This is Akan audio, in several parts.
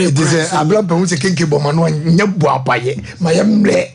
it is a blood who's a kinky woman when you buapaye my emble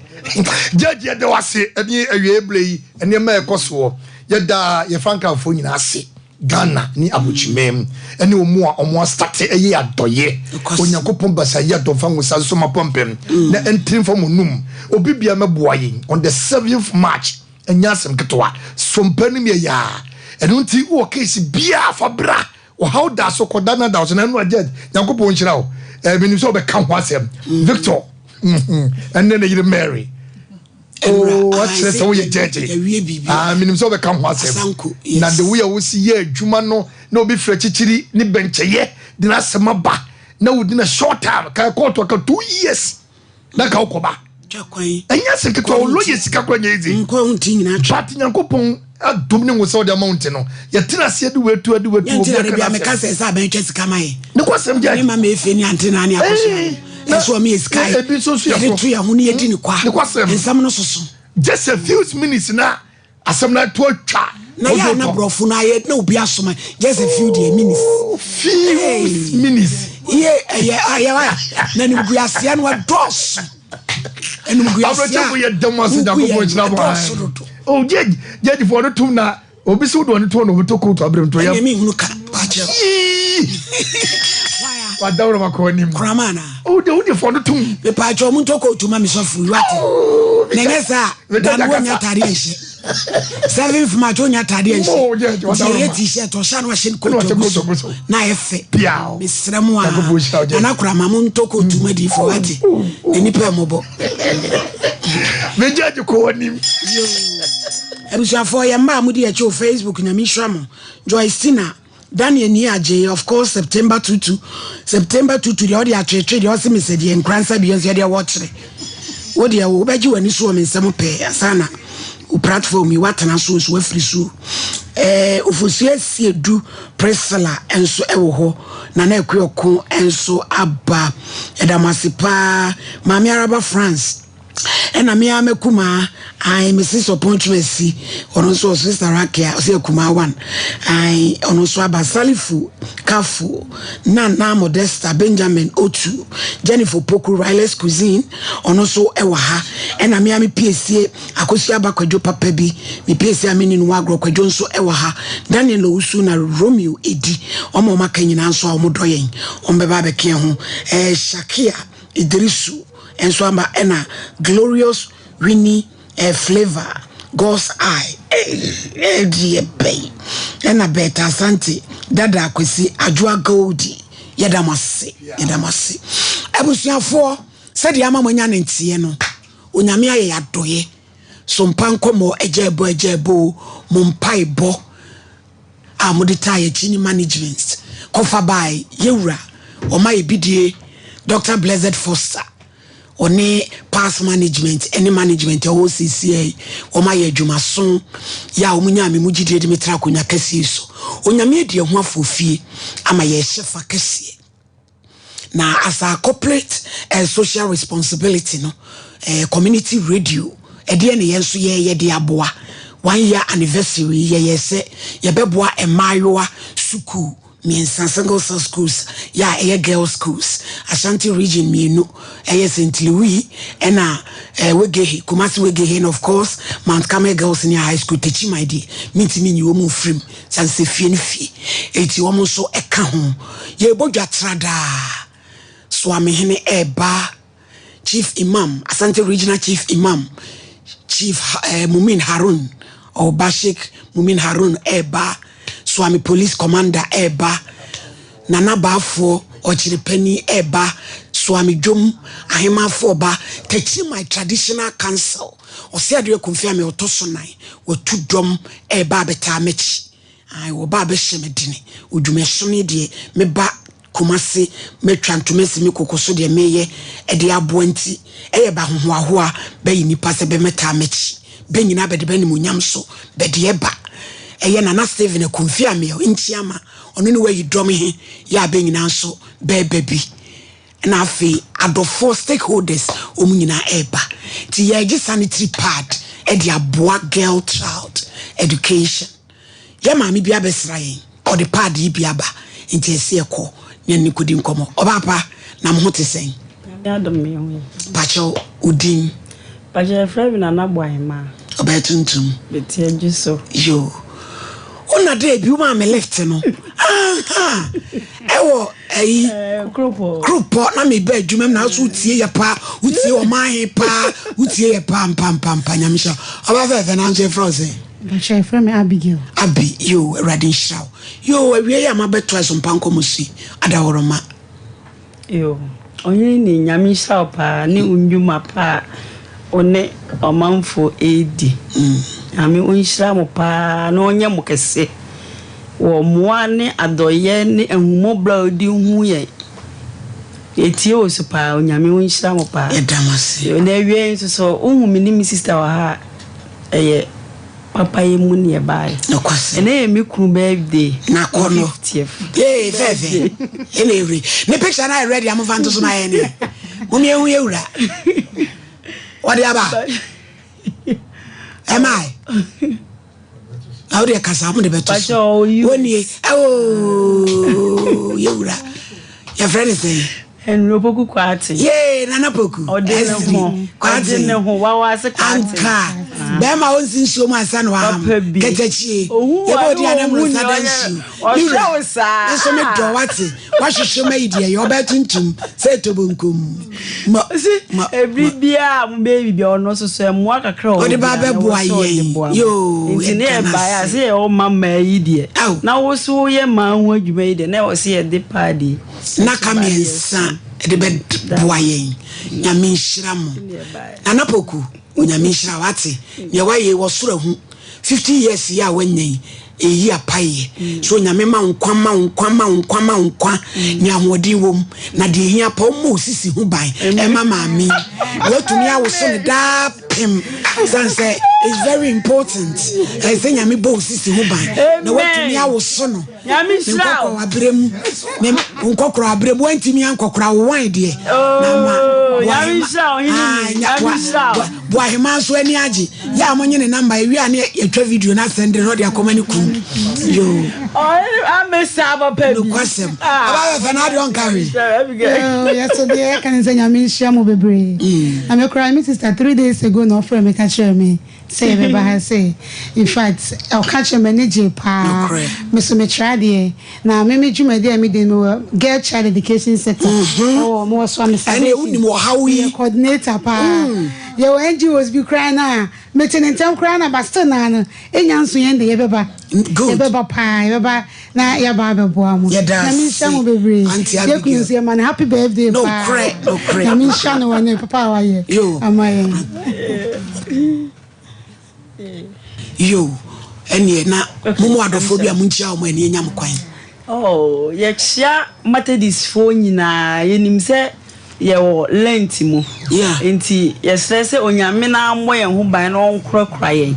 judge ya de wase eni awiebele eni ma ekoso yeda ye franka fo nyina ase Ghana ni abuchimem eni omo start eye adoye onyankopon basa ye adonfa ngusa so mapompem na entrim fo monum obi bia meboaye on the 7th March enyasem ketwa Sompa Nkomo ya enu nti wo case bia fa bra o how da so kodana da so na no judge nyankopon nchira o menim so be kan ho asem Victor and then you Mary. Oh, what's that? So you judge it. Meaning so be come what's it. Now the way I will see ye, Jumano, no be fretchiri, ni bench ye, dina semaba. Now within a short time, can call to 2 years. Like how koba. And yes, I can call lawyers Kakwazi. But Yankopon, a dominant was all the mountain. Yatina said, we're to do it. I'm a cousin, I may just come. No, what's some judge, my may finish Antina. That's what me is sky. Just a few minutes now. As some like 12 cha. Now, no brofuna yet no biasoma. Just a few minutes. Few minutes. Yeah. Then you be a sian what dos. And we are oh, Jed for the tuna. Obiso do to no to ko to abrem to ya. What down of Kramana? Oh, the for the tomb. The patch of Muntoko to Mammy Sofu. Negesa, the Danawania Tadish. 7th Matonia Tadish. Oh, yes, t-shirt or San Washington Koto. Naif, Piao, Miss Ramwa, Anakramamuntoko to Medi for Ati. Any permobo. The judge called him. I was for your mammy at your Facebook in a Mishramo. Joyce Sina. Daniel Niaje, of course, September 2, the audio trade, also Mr. D and Crancer beyond the watch. What do you bet you and this woman some pay, Asana, who platform you what and I saw so free so. Ufusie do presala and so ewo Nana Kyoko and so Abba, Edamasipa, Mammy Araba France. And I am Kuma, I Mrs. Opportunity, or also Sister Rakia, or Kuma one. I also Abasalifu, Kafu, Nana Modesta, Benjamin Otu, Jennifer Poku, Rile's Cuisine, or also Ewaha, and I am PSA, Akosia Bakwajo Papebi, me PSA meaning Wagro Kwajonso Ewaha, Daniel Usuna, Romeo Edi, Omo Makanyan, so Modoyen, Ombeba Bekiahu, Shakia, Idrisu. And so I'm a glorious Winnie flavor, God's eye, dear bay, and a better Santi, Dada Kwesi, Ajua Goldie, Yadamasi. I was here for, said Yama Manyan and Sieno, Unyamia Yadoye, Sompa Nkomo, Ejebo, Mumpai Bo, Amuditaye Chini Management, Kofa by Yura, or my BDA, Dr. Blessed Foster. One past management, any management, OCCA, or my Jumason, ya Munyami Mujidi Dimitra Kunya Kesiso, Unyami de Wafufi, ama ye chef Kessie. Now, as a corporate and social responsibility, no, community radio, a DNA Yensu ye diaboa, 1 year anniversary, ye se, ye beboa and Mayoa Suku. Me single schools, ya girls schools, Ashanti region me no, St. Louis, and Wegehe, Kumasi Wegehe, of course, Mount Carmel girls in your high school teaching my day, meeting me you move free, Sanse Fienfi, 80 almost so a kahun, ye boja trada, Swami Hene Eba, Chief Imam, Ashanti regional Chief Imam, Chief Mumin Harun, or Bashik Mumin Harun Eba. Swami Police Commander Eba, Nana Bafo, or Chiripeni Eba, Swami Jum, Ahima Foba, teaching my traditional council, or said you confirm your Tosonai, or 2 drum Eba Betamechi. I will Babe Shemedini, would you mention me ba Kumasi, me Trantumesi Mikoso de Meye, Edia Buenti, Eba Hua, Bayini Passe Bemetamechi, Benina Bedbeni Munyamso, Bedieba. Nana Steven a confirm me in Chiama, on any way you draw me, ya being now so, baby. And I feel at the 4 stakeholders, Umina Eba, the sanitary part, Edia boy, girl, child, education. Ya mammy Biabes Rai, or the party Biaba, in Tessiaco, Nikudim Nkomo, or Papa, na mo te sen Adam me ho pacho udin pacho friend na na boy ma obetuntum betie juso yo ona dey bi ma me left no aha ewo group na me ba adwuma na so tie ye pa utie o man pa utie ye pa pam nyamsha oba fe na nje frozen Bacha from Abigail. Abi yo radin shraw. Yo awie ya mabeto Sompa Nkomo si adaworoma. Yo onye ni nyame shraw pa ni unjuma pa one omanfo edi. Ami unshra mo pa na onye mo kese. Wo moa ne adoye ne enhumo bla odi hu ye. Etie o so pa nyame unshra mo pa. Edamase. Yo na awie so unhu mi ni mi sister wa ha eye papa ye mu ne bae no kwase ene me kru birthday na kono eh fefe ele ne picture na ready am van to so my ene mumi ehu ewura what dey aba am I how dey kasa am dey beto so woni oh ewura your friend is saying en ropoku kwati ye nana poku kwati ne ho wawa se kwati anka be ma onsin so ma sa no ha ketachie ye bo dia na mro sa dansi o show sa so me do wati wa hwehwe ma idie ye obetuntum se tobonkom ma every bia mo baby bia ono so so mo akakra o de ba be boa ye yo intine e ba ya se o mama idie na wo so ye ma ho adwuma idie na wo se ye de party na kamiensa de be boa ye nyame nhira mo nana poku onyame nhira wati ye wa ye wo soro hu 50 years ya wanyen eyi apaye so nyame ma nkwa nya hodi wom na de hia pa mo sisi hu ban e mama mi wotumi awoso ne da pem sanse is very important I say nyame bo sisi hu ban na wotumi awoso no nyame nhira o abrem ne nkokoro abrem wantimi ankokora wan de na ma nyame nhira o hini nyame nhira boa hema so ani age ya amonye ne number ewi ane yetwa video na send no de akoma ne kum yo I'm Saba Baby. No question. About Fernando on carry. Yesterday I can say I'm in Shamu Bebre. I'm a crime sister 3 days ago. No friend me catch me. Say me by say. In fact, I'll catch a manager pa. Me so me try there. Now me juma there me dey girl child education sector. Oh, more so me say. And you know how we coordinator pa. Your NGOs be crying now. Meeting in town crying about still now. Enyansu yende yebeba. Good. Yebeba pa yebeba na yaba boamu. Na mi shamu bebre. Ye kun say man happy birthday pa. No credit. Na mi shano wane papa wa ye. Yo. Amaye. Yo. Enie na mumu adofo bia munchia o mani enyam kwan. Oh, ye chia Methodist fo nyina ye nim se ye wo lent mu. Yeah. Enti ye sese onyame na ammo ye ho ban na onkrakra ye.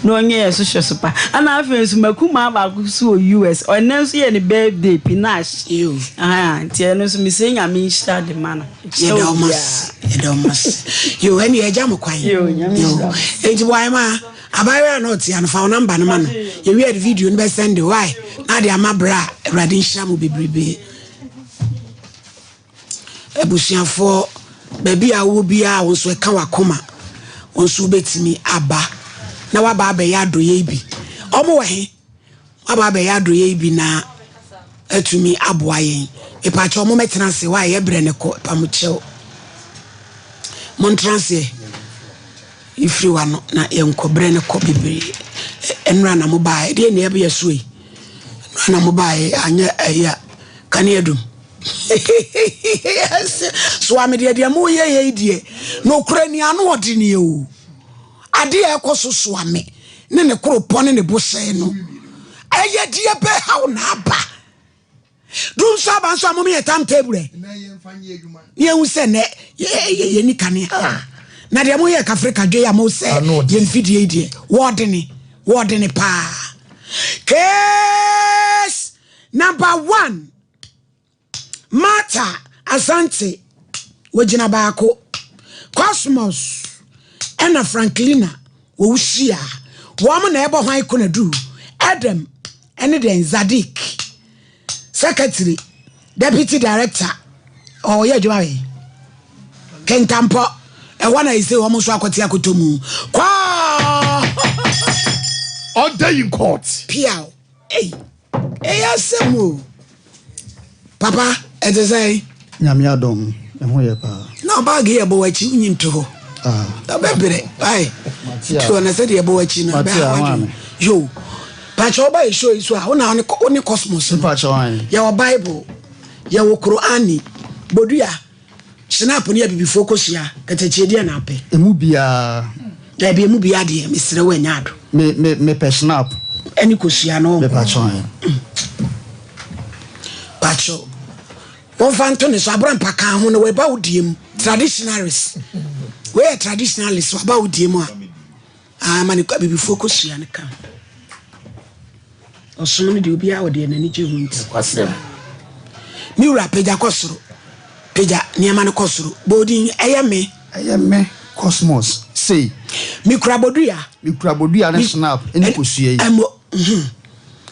No onye ye so hwesopa. Ana afensu makuma ba so US. Onenso ye ne birthday pinash. Yo. Enti eno so mi se nyame nshira de mana. Ye da omas. Yo enie ejam kwan. Yo nyame nshira. Enti boy ma abawe na oti an fa number no ma no. Ye we the video no be send why. Na de amabra radin shamu bebrebe. Ebusiafo baby awo bia wonso eka wakoma wonso betimi aba na waba aba ya doye bi omo wahe waba aba ya doye bi na atumi aboa yen epacho omo metena se wa ye bre ne ko pamuchew mon transe ifri wano na yenko bre ne ko bibiri enra na mo ba de ne ebe yesuyi enra na mo ba anya aya kanedum yes so am dia mo ye die no krani anu odini o ade e koso so ame ne kropon ne bose no aye die be haw na aba dun so aba so amomi e tam table na ye mfanye adwuma ye hu se ne ye ni kane na dia mo ye ka Africa dwe ya mo se ye mfidie die wodene pa case number 1 Mata Asante wajina baako Cosmos ena Franklina wo wuhia wo na ebo hwan konadu Adam ene den Zadik secretary deputy director oh yeah jwai kentampo e wana ise wo mo so akote akotomu kwa all day in court pia asemu papa e dey say nyame adom e ho ye pa na bag ye bo wachi unyinto ho da bebere ai to na said ye bo wachi na ba yo pacho ba show iso a una oni cosmos pacho an ya wo bible ya wo qur'ani bodua snap ne bibi focus ya katachie na ape emu bia da bi emu bia de mesere wanya ado me pe snap eni kosua no me pacho an pacho won fanto ne so abrampa kan ho ne we ba udiem traditionalists we traditionalists wa ba udiem a mani ko bibi focus ya ne kan osono ne de obi a wode na ni jehunti kwasem mi ura peja kosoro peja niama ne kosoro bodin eyeme cosmos say mi kura bodua ne snap eni kosua yi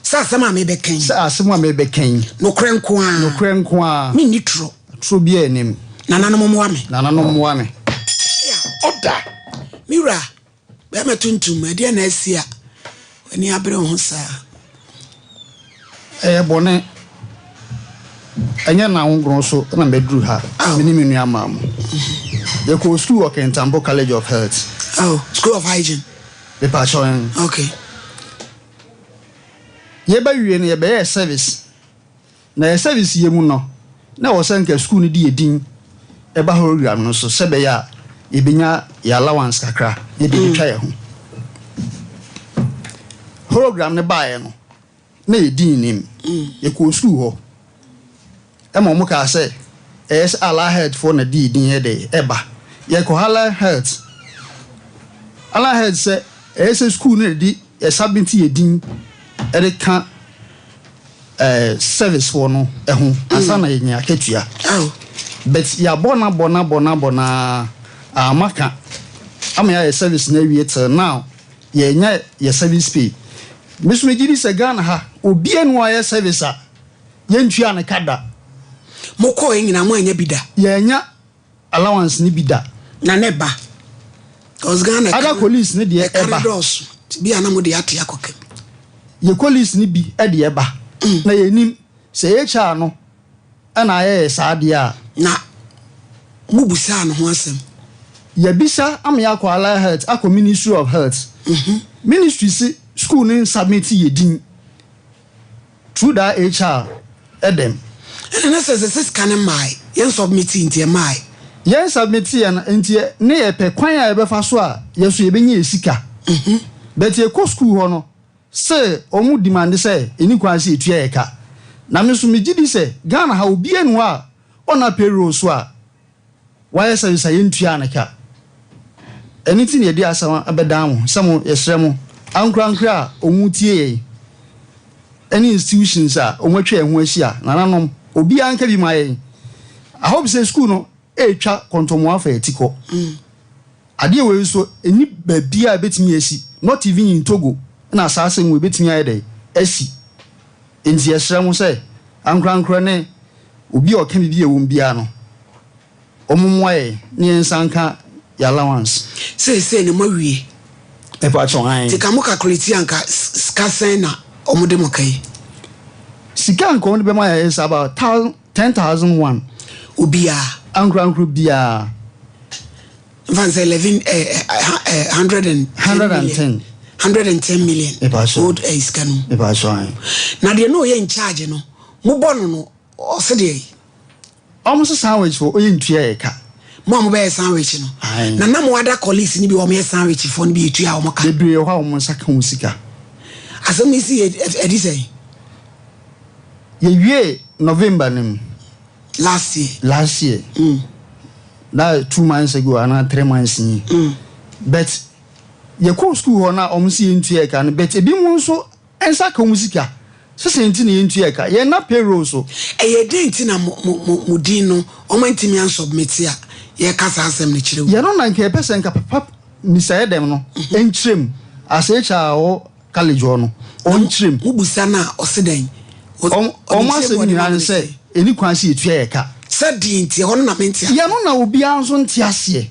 sa sama me beken no krenko a mi nitro bia enim nananom mo wa me order mi ura be matuntum ade na asia ani abre ho sa bone anya na ngron so na bedru ha mini minu amam ye ko school work in Tambo College of Health school of hygiene be patron okay ye ba wie ne ye be service na service ye mu no na wo sanka school ni di edin e ba program no so se be ya e binya ya allowance kakra ye di twa ye ho program ne ba ye no na edin nim ye ko school ho emo mo ka say es ala health for na di edin he de eba ye ko ala health say es school na di e sabinti edin e ka service for no ho asana ye nya ketua but ya bona amaka ama ya service na wie till now ye nya ye service pay misu megidi se Ghana ha obi enu aye service a ye ntua ne kada moko nyina mo anya bida ye nya allowance ni bida na neba cause Ghana ada police ne de eba bi anamo de ate akokem ye police ni bi e de eba na ye nim se ye cha no ana aye saade a na mubusa no ho asem ye bisa am ya kwa ala health akọ Ministry of Health ministry si school ni submit ye din through that HR edem and na says can my yen submit into my yen submit yen ntie ne ye pe kwan a ye be fa so a ye so ye benye esika but ye ko school ho no say omu demand say eni kwan se etua ye ka na me so me gidi say Ghana ha obi anu a ona payroll so a why say say entua ne ka anything ye di asama abedan some yesremo ankra omu tie ye any institutions a omwatwa ehu ahia nananom obi anka bi maye I hope say school no etwa kontomo afa etiko ade we so eni babia betimi esi not even in Togo na asase we betimi ayede esi enti yesremo say ankra ne obi o ka bi ewum bia no omumwaye ne ensanka ya allowance say ne mawie e pa chon an ti kamu calculate anka skasen na omude mokai sika anka on be ma is about 10,001 obia ankra bia van 11 110 million old is kanu e pa chon na de no ye in charge no mo bono no o se de almost sandwich for oyin tua e ka mo be sandwich no na mo ada colleagues ni bi o me sandwich for ni bi etua o mo ka de due ho o mo saka ho sika asem ni si edi say ye wie November nim last year that 2 months ago and 3 months but ye ko school ho na o mo si entua e ka no but ebi mo so ensa ka ho sika so senti na entua e ka ye na payroll so ye denti na mo din no o ma ntimi an submit a ye kasa asem ne kirewu ye no na nke person ka papa ni say dem no enchirem asecha o college no onchirem mubusa na osedan o ma se ni an say eni kwan se etua e ka said the inti on na mentia ya no na obi anso ntiase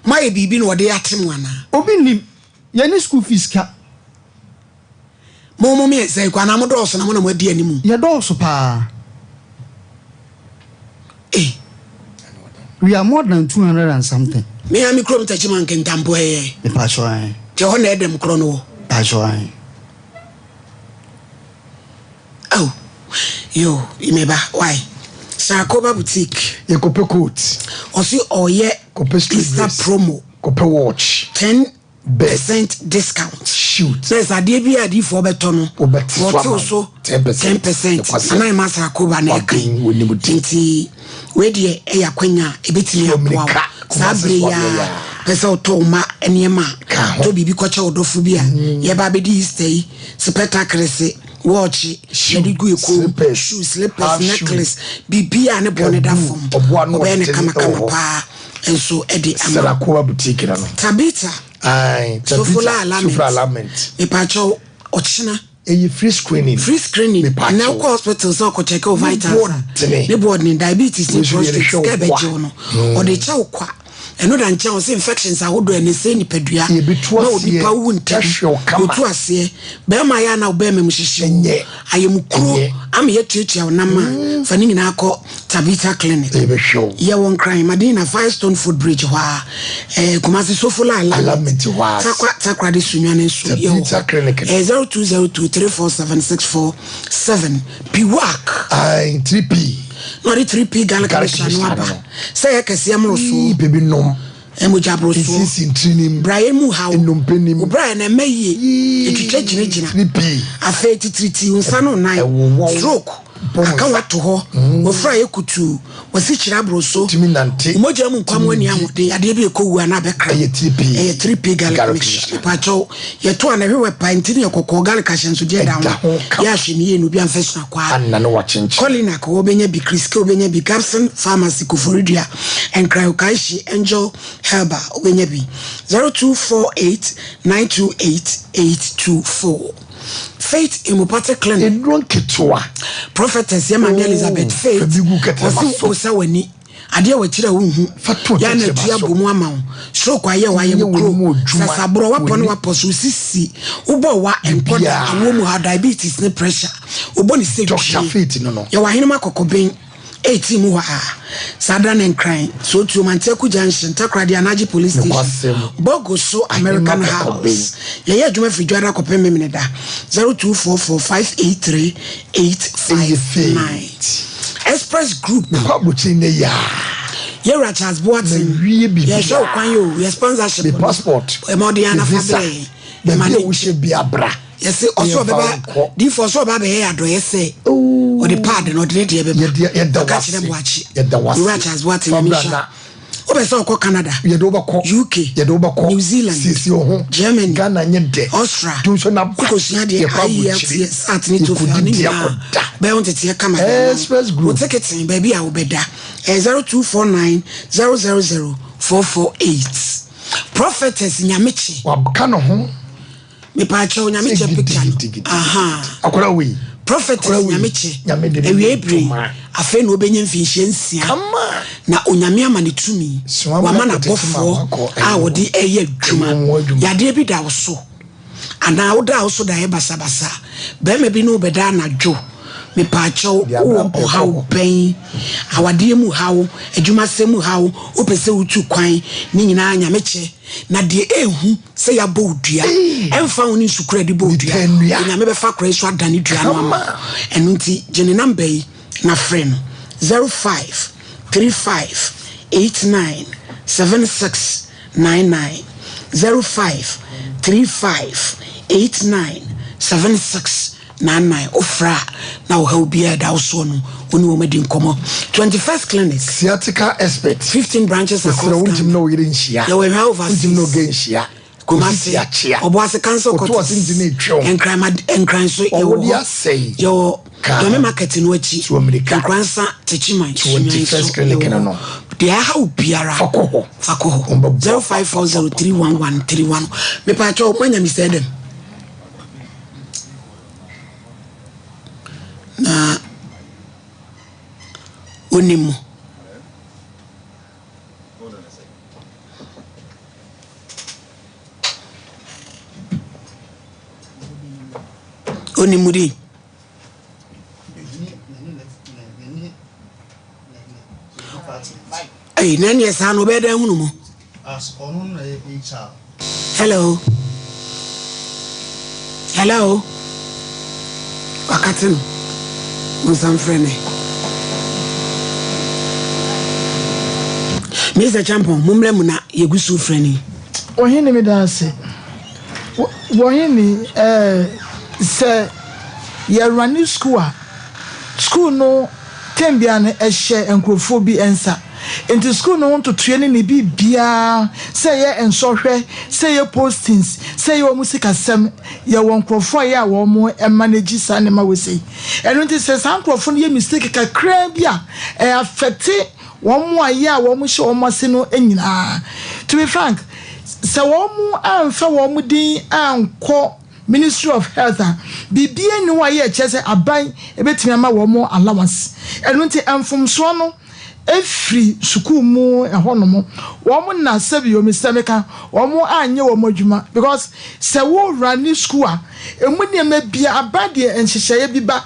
my bibi no de atem wana obi nim ya ni school fees ka mo me say kwa na mo do so na mo na mo adi animu ya do so pa we are more than 200 and something me am krom ta chiman kentampo he e pa so ai te ho na edem kro no pa so ai oh yo imeba why Sakoba boutique ye kope coat osi oye kope Easter promo kope watch 10% discount shoot says ade bi adi for beto no for so 10% ana ma Sakoba na ekan nti we de eya kwanya ebetimi apoa sabre ya pesa otoma eniema to bibi kocha odofo bia ye ba be di Easter yi spectacle se watch shedi gu eko shoes slippers necklace bibia ne bone da fom obe ne kama pa enso edi amara ko boutique na no Tabita ai Sofula Alignment e pacho ochina e free screening na ko hospital so ko check o vitals ne board ni diabetes ni prostate skebe jono o de cha ukwa eno da ncha o se infections ahodo ene se ni pedua na obi pa wu nta otu ase be ma ya na obe mem hihye ayem kuro am ye tuatua na ma fa ni nyina akọ Tabita clinic ye won crime Madina Firestone Food Bridge wa Kumasi Sofula Alignment wa takwa de sunwane so Tabita clinic 0202347647 Piwak ai 3P no the 3P Galaka Shanwaba say akese amroso baby nom emujabroso sisi trinim Brian Muhaw enompenim Brian emeye etwitwa ginagina 3P afa titriti unsano nine stroke aka wato ho ofra yekutu wasichira broso umoja mu kwam wani amode ade bi ekowu ana bekra 3P Galaka pacho yeto ana hwewe painti ne kokko Galaka shenso je down ya hwemi ye no bi amfeso akwa anna no wachenche Colina ko obenya bi Chris obenya bi Capson Pharmacy ko Florida and Cryokaishi Angel Herba obenya bi 0248928824 Faith Imupate Clinic edron ketwa Prophetess Yama Elizabeth Faith osa wani ade wa kira wonhu ya na tua bomu ama wo so kwa ye wa ye mkro sasabro wapo ne wapo so sisi ubo wa enkoda awo mu ha diabetes ne pressure ubo ni say Dr. Faith no ya wa hinema kokoben 18 mu ha Sadran and Crime so to Manteku Junction Takradi Anaji Police Station Bogo so American House ye adwuma fi dwara kopem memneda 0244583859 Express Group publishing ya Charles Boatin ye show kwan yo ye sponsorship the passport e modiana fabre the money we should be abra yes also beba di for so baba here ado yes o the pad no de de beba ye da catch them watch ye da was Charles Boatin misha o be so ko Canada ye do ba ko UK ye do ba ko New Zealand sisi ho Germany Ghana nye de Austria do so na ko sia de IELTS sat ni to fa ni be on tete kama Express Group o ticket baby a obeda 0249000448 Prophetess Nyamechi wabka no ho me pa cha Nyamechi picture aha akora we Prophetess Nyamechi ewie ebri afa na obenye mfinhye nsia na onyame ama ne tumi wa mana bofo a wodi eye adwuma yade bi da wo so ana wo da wo so da ye basabasa be me bi no beda na dwo me pa chaw o hawo pen awade mu hawo adwuma semu hawo opese utu kwan ni nyina Nyamechi na de ehu se ya bodua emfa woni sukura de bodua nyame be fa kora iso adane dua no ama enu nti gene number yi na friend 0535897699 0535897699 ofra na wo ha obia da wo no oni wo medi nkomo 21st clinic sciatica expert 15 branches across the world no yire nhia ya we ha overseas no ge nhia Kumasi oboase cancer court enkran so yo dome market no achi enkransa techiman 21st clinic no de ha obiara fakoho 0540311131 me pa cho manya mi say dem na Onimu. Hold on a second. Onimudi. Hey, nani esano bede hunumo. Hello. Hello. Wakati Musamfrene. Mr. Champion, mumle muna yegusu freni. Ohini mi danse. Ohini se ye running school no tembia na ehye enkrofo bi ensa. Into school no want to train ni bi bia say ye ensohwe say ye postings say ye music asem ye won krofo ye a wo mo manage sanema we say eno nti say san krofo no ye mistake kakra bia affect wo mo aye a wo mo hye wo mo se no enyina. To be frank, say wo mo amfa wo mo din anko Ministry of Health bibie ni wa ye chese aban ebetimi ama wo mo allowance eno nti amfomso no every school mu ehonomo wo na sabi o misemeka wo anye wo adwuma because se wo run school emu ne ma bia abade enhyehyeye biba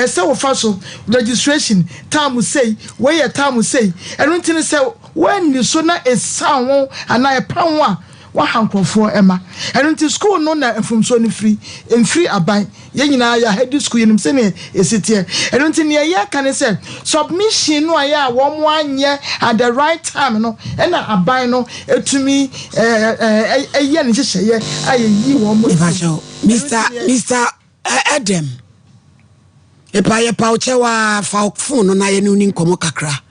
se wo fa so registration time say we ye time say eno ntini se when ni so na esan wo ana e pan wo wa hankrofo ema eno nti school no na mfumso ni free aban ye nyina ya head school yenim se ne esitie eno nti ne ye kan se submission no aya wo mo anye at the right time no na aban no etumi eye ne hyehyeye ayi wo mo Mr. Adam epa ye pa uchewa fa phone no na ye ni nkomo kakra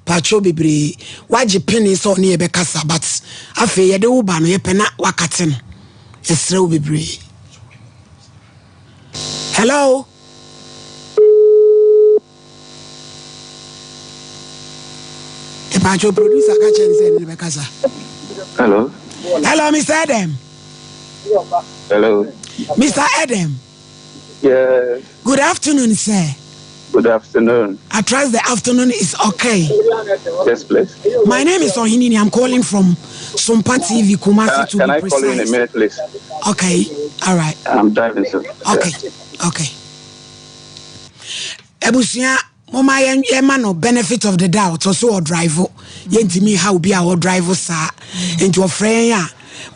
pacho bebre waje penny so ne be kasa but afi ye de wo ba no ye pena wakate no esre wo bebre. Hello. Pacho producer ka chense ne be kasa. Hello. Hello Mr. Adam. Hello. Mr. Adam. Yeah. Good afternoon, sir. Good afternoon. I trust the afternoon is okay. Yes, please. My name is Ohinini. I'm calling from Sompa TV, Kumasi to be precise. Can I call you in a minute, please? Okay. All right. I'm driving, sir. Okay. Okay. Ebusia, mama yema no benefit of the doubt. Also, or drive. Yentimi how be our driver, sir. Into a friend, ya.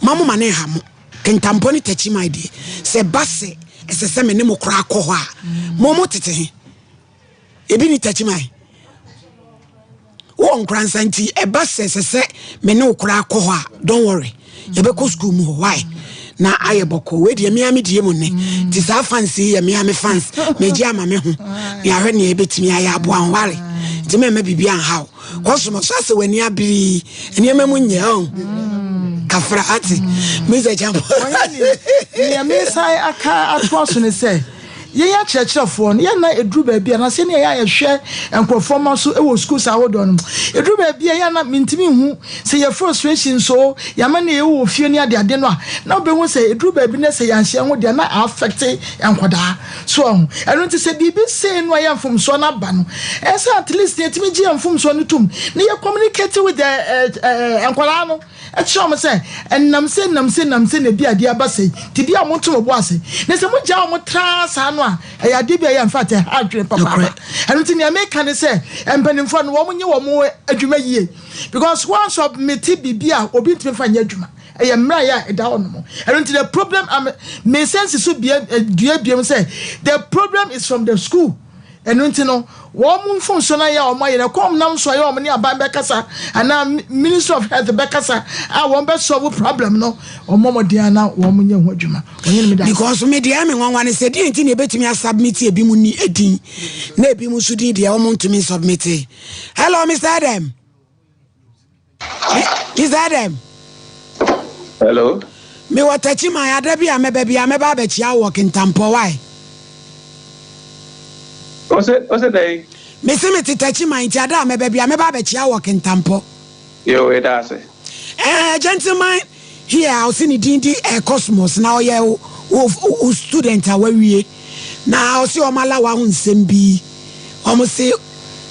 Mamu mane hamu. Kentamponi techi my day. Se basse. Ese se menemo kra koha. Momo tete. Ebi ni techi my. Won kransanti e basse se mene okra koha. Don't worry. Ebe ko school mu why? Na ayeboko we de miami die mu ne. Ti sa fancy ye miami fans. Meji ama me ho. Ya hwe ne ebetimi aya abo anware. Ti me bibia anhaw. Kosomo so se wani abiri. Eniema mu nye on. Kafra ati Mr. Champo ne me sai aka atwaso ne say ye ya chechefo no ye na edru ba bia na se ne ya hwe enkrofoma so e wo school sa wodo no edru ba bia ya na mintimi hu se ye frustration so ya ma na ye wo fie ne ade no a na be hu se edru ba bi na se ya hye ho de na affect enkoda so eno nti se bibi se no ya mfom so na ba no e se at least ye timi gi mfom so no tum ne ye communicate with the enkoda no e chom se enam se na bi ade abase ti bia mo ntom bo ase ne se mo ja mo tra sa no a ya de bia ya mfa te hardware papa eno nti ne make ne se empanimfo no wo mo nye wo mo adwuma yie because once of meti bibia obi ntime fa nya adwuma e mra ya eda ho no eno nti the problem me sense so bia dua say the problem is from the school eno nti no wo mo mfom so na ya o maye na kom nam so ya o ne aban be kasa ana Ministry of Health be kasa a wo be solve problem no o momodian na wo mo nya ho adwuma onye me da because me dey me nwanwane say dey nti na ebetimi submit ebi mu ni edin na ebi mu so din dey wo mo ntumi submit. Hello Mr. Adam. Mr. Adam. Hello. Me watachi my adabi ameba be chia work in Tampo why? What's it day? Me se me titachi my tiada ameba be chia work in Tampo. Yo, it does it. Gentlemen, here I see ni dindi Cosmos now ye o student awe now see o mala wa nsem bi o mo say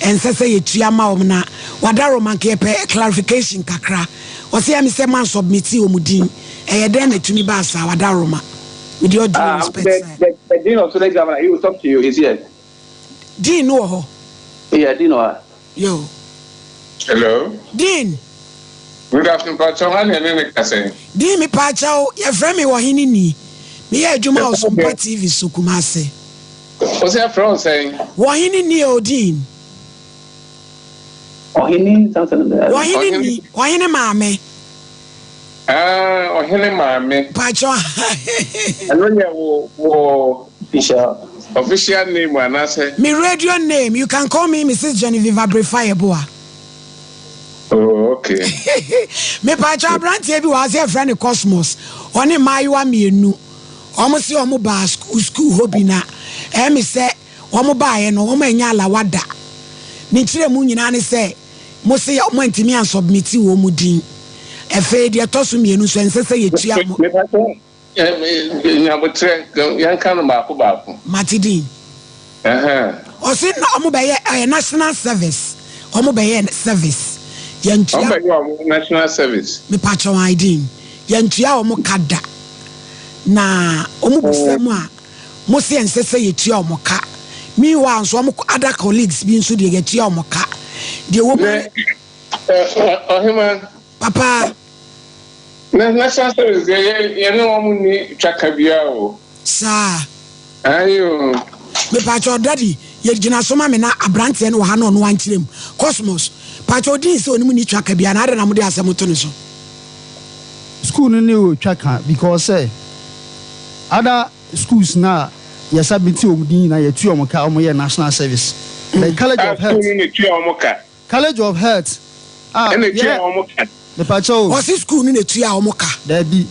ense se yetua ma wo na wadaroma nke pe clarification kakra o se am say man submit omudin den na tumi ba sa wadaroma with your due respect the dean of the examiner he will talk to you is here dean no ho yeah dean no yo hello dean good afternoon Pacho how you name say dean me Pacho your friend me wo hini ni me ya adwuma o Sompa TV so Kumase o se from saying wo hini ni o dean ohini something there ohini maame ohini maame Pacho ano ya wo official name anase me radio name you can call me Mrs. Genevieve Abrefayeboa. Oh, okay. Me Pacho branch e bi was a friend Cosmos oni maiwa mienu omo se omo ba school hobby na me say omo ba ye no omo anya alawada ni kire mu nyina ne say mo se omo antimi an submit wo mu din efe de tosu mienu so ensese ye tua mo me Pacho nyabotre yan kan ma ko ba ko Matidin o se na omo ba ye national service omo ba ye service yantua omo ba ye national service me Pacho ID yantua omo kada na omo busemu a mo se ensese ye tua omo ka mi wa nso omo other colleagues bi nso de ye tua omo ka de wo ohima papa national service ye no omo ni twaka bia o sa ayo me Pacho daddy ye gina so ma me na abrante no ha no no ankyerem Cosmos Pacho din se onimu ni twaka bia na ada na mo de asem to ne so school no ne twaka because other schools na ya submit omudin na ya tu omoka omoye national service the college of health college of health the Pacho o si school ni tu ya omoka there be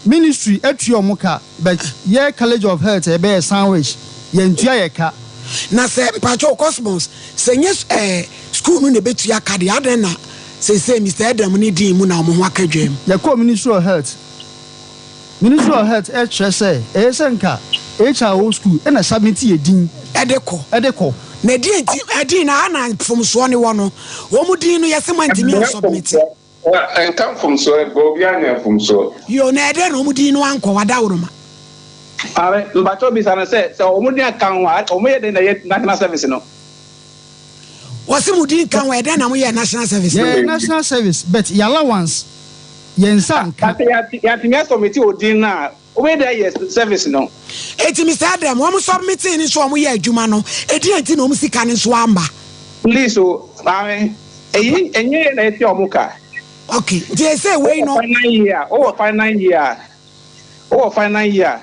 ministry etu omoka but ye college of health e be sandwich ye ntua ye ka na se Pacho Cosmos se nye school no ne betu ya ka de aden na se Mr. Adam ni din mu na omo ho akadwam ye ko ministry of health say esenka HR school and a submit ye din edeko na din na ana from so ne wo no wo mu din no yese mantimi submit and come from so go bia from so yo na ede no mu din no anko wadawroma are Pacho bi sana say o mu din kan wa o mu ye den na national service no wasi mu din kan wa ede na mu ye national service national service but your allowance yensan ya timia committee odin na we dey yes service no eti Mr. Adam wo mu submit ni so wo ye adwuma no edi anti no mu sika ni so amba please o ame enye na eti omuka okay they say we no final year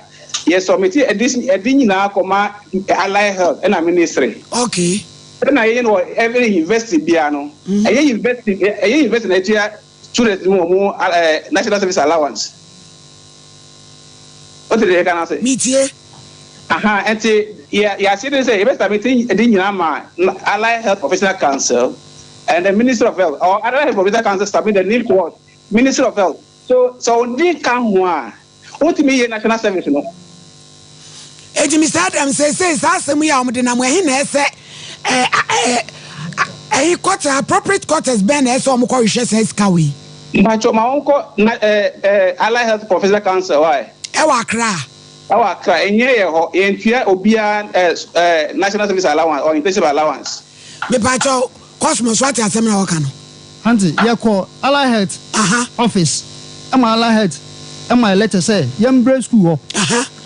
yes committee edin na akoma allied health and ministry okay na ye no every university bia no university na tia students mo national service allowance what did they can say metie enti ya see say e best meeting edin nyina ma allied health professional council and the minister of health or allied health professional council submit the need to minister of health so ndi kan ho a what me ye national service no eti Mr. Adam say asem ya omde na mo ehi na ese appropriate quarters ben ese omo ko hwehwe say skawe Pacho ma onko allied health professional council why ewa Accra enye ye ho yentua obia national service allowance or intensive allowance me Pacho Cosmos what asem na waka no auntie ye call allied health office am allied health am my letter say yembre school ho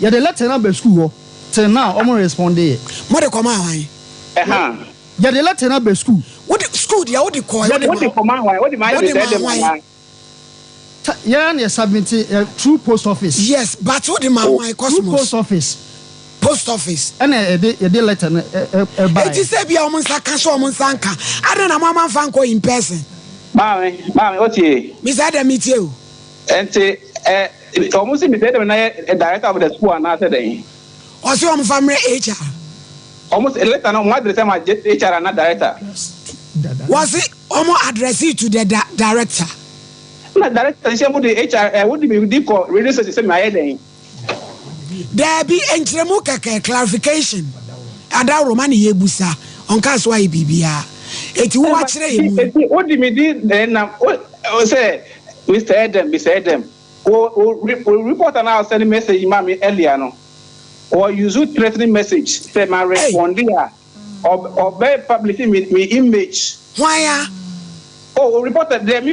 ye the letter na be school ho till now omo respond there mo de come awai ye the letter na be school what school dia what the call what the command why what the my say them yeah na submit through post office yes but what the my Cosmos post office and the letter it is say bia omo nsa ka so omo nsa nka ada na mama fan ko in person mama what ye Mr. Adam meet you enti almost me say them na director of the school and na say dem o say omo family HR almost a letter no what the say my HR and director was it omo address it to the director na director say mo the HR what the deep call radio station say my head dem there be entremu keke clarification ada romani yebusa onka so ayi bibia eti wo akire ye mu what do me did then say Mr. Adam report an hour sending message mami earlier no or use threatening message say my respond there or by publishing me image why reported there me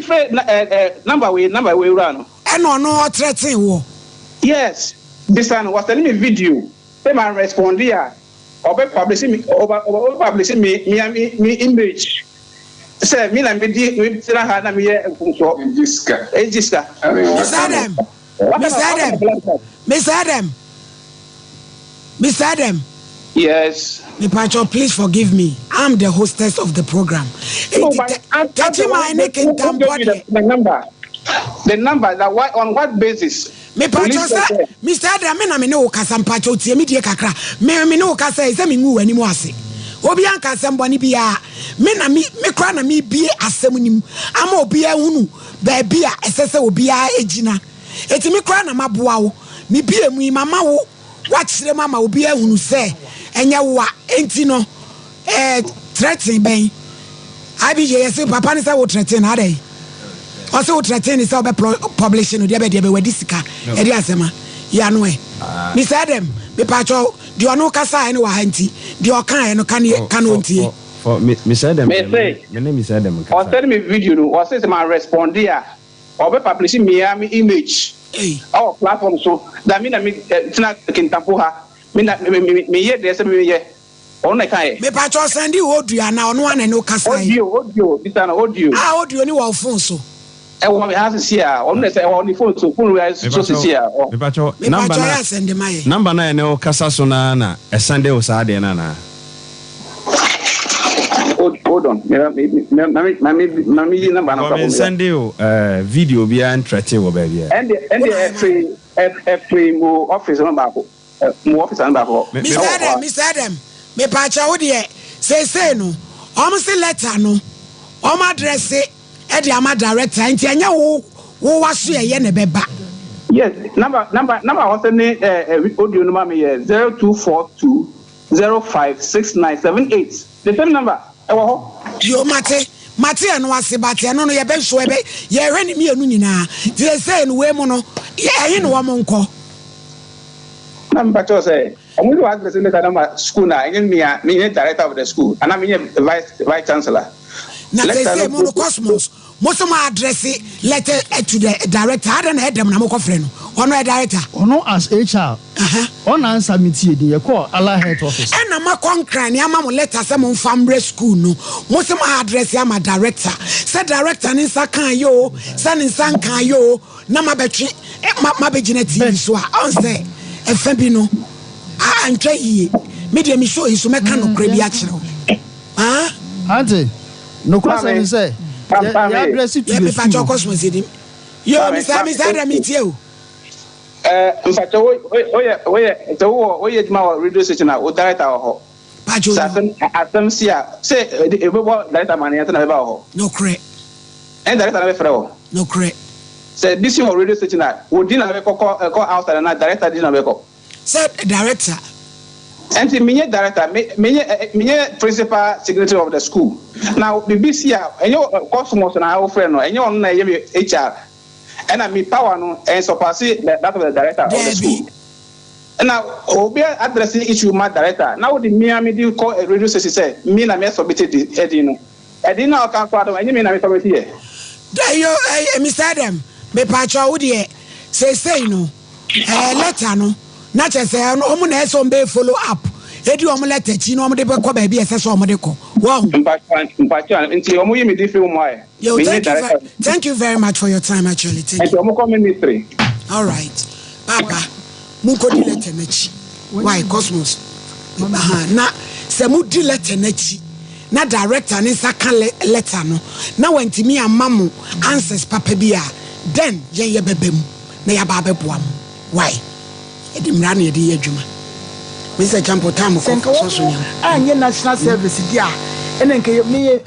number way run and no threatening wo yes this one was telling me video say my respond there or by publishing me over publishing me image say me na me di tira ha na me ye nkunso ejiska Mr. Adam yes me pacho please forgive me I'm the hostess of the program the number that why on what basis me pacho say Mr. Adam me na me ne wo kasa pacho tie me die kakra me ne wo kasa say me ngu wani mu ase obi anka asem boni bia me na me kra na me bie asem nim ama obi ahunu ba bia esese obi a ejina eti me kra na maboa wo me bie mu mama wo wachire mama obi ahunu se enya wo enti no threatening ben abi je yesi papa ni say wo threatening na dey o say wo threatening say obe publishing no dey be wadi sika e dey asema ya no Mr. Adam me pacho di ono kasa ene wa hanti di okan eno kan ontie for Mr. Adam me name is Adam o send me video no o say my respond there o be publishing me image our platform so that mean me tina kintampo ha me ye dey say me ye on na kan me pacho send you audio na ono ana no kasa audio this na audio audio ni wa phone so e wo has here on na say on phone so phone we so here me pacho number na ne o kasa so na esande o sa de na hold on me number na send you video bi an trete wo ba bia and free mo office number ko mo office number ko Mr. Adam me pacho wo de say no o say letter no o ma address e dey ama director nti anya wo waso ye ne beba yes number was any audio number me 0242 056978 the same number yo mate no asibate no ye be so ye hwe ni me anu nyina dey say no we mu no ye no wo mo nko number to say I'm going to address in the number school now me director of the school and I'm vice chancellor na say mo Cosmos most of my address letter to the director I don't head them na mo ko frɛ no ono director ono as HR on answer me tie dey call Allah head office and na ma konkran ya ma mo letter say mo family school no most of my address ya ma director say director ni sa kan yo say ni san kan yo na ma betwe ma begina TV so on say efa bi no antwa yie me dey me show iso me kan no kra bi a kire auntie no question say ya address it to the school Cosmos edim yo Mr. Adam itio mfacho oye juma radio station o director ho pajo atem sia say e bo director man yata na be ba ho no cre and director na be frɛ ho no cre say this your radio station na o di na be ko outside na director di na be ko say director and the director me principal secretary of the school now the BCA and your Cosmos and our friend no and your na HR and I me power no and surpass that of the director of the school and now obi addressing issue my director now the me do call a radio station say me na me submitted the edino edino can part and me na me submit here yo Mr. Adam me pacho wo de say no letter no na chese omo na eso mbe follow up edi omo letter chi no omo de be ko ba bi ese so omo de ko wow mpacha nti omo yimi di film why thank you very much for your time actually thank you omo come ministry all right papa mu ko di letter na chi why Cosmos na se mu di letter na chi na director ni saka letter no na wantimi amamu answers papa bia then ye bebem na ya ba beboam why edimra na yedi adwuma Mr. Champo Tam ko so nya anye national service dia ene nke me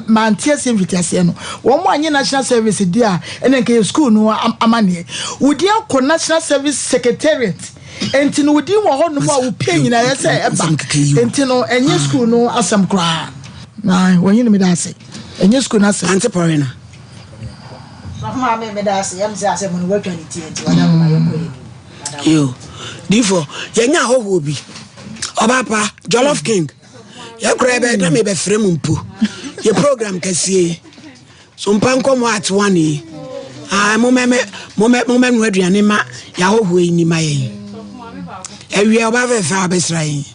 mantie semfitiase no wo mo anye national service dia ene nke school no amane wodi akọ national service secretariat enti no wodi wo ho no ma wo pie nyina yɛ sɛ eba enti no enye school no asem kra na wonyi me da se enye school na se ante porena ma me da se yam se asem no watwa ni tie enti wada ma yɛ yo difo yenya hoho bi obapa Jollof King ya kura be na me be frem mpo ye program kasie Sompa Nkomo at one mo no aduane ma ya hoho ni ma ye ewie oba fe fa besra yi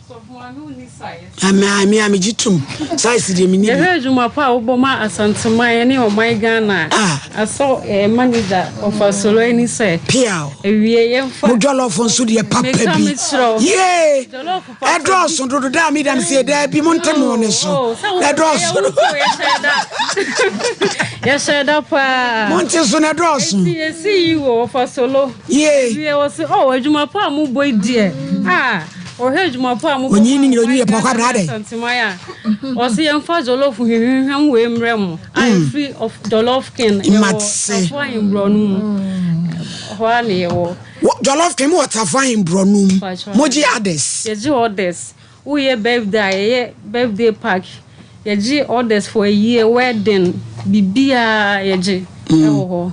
ami jitum size de mi ni ye juma pa oboma asanteman ne o my Ghana aso manager of solo any say pia ewie ye fa mo Jollof nso de papa bi ye edros do da mi dam say da bi mo ntemo ne so edros ye said up monte so na edros ye see you of solo ye we was juma pa mo boy dear o hejuma pa mo onyi ni onyi pa kwa brade santimaya o se yem fa Jollof hwehwem we mrem I free of Jollof King matse fine bronu ho na ye wo Jollof King what fine bronu moji others ye ji others we ye birthday pack ye ji orders for a year wedding bibia ye ji ho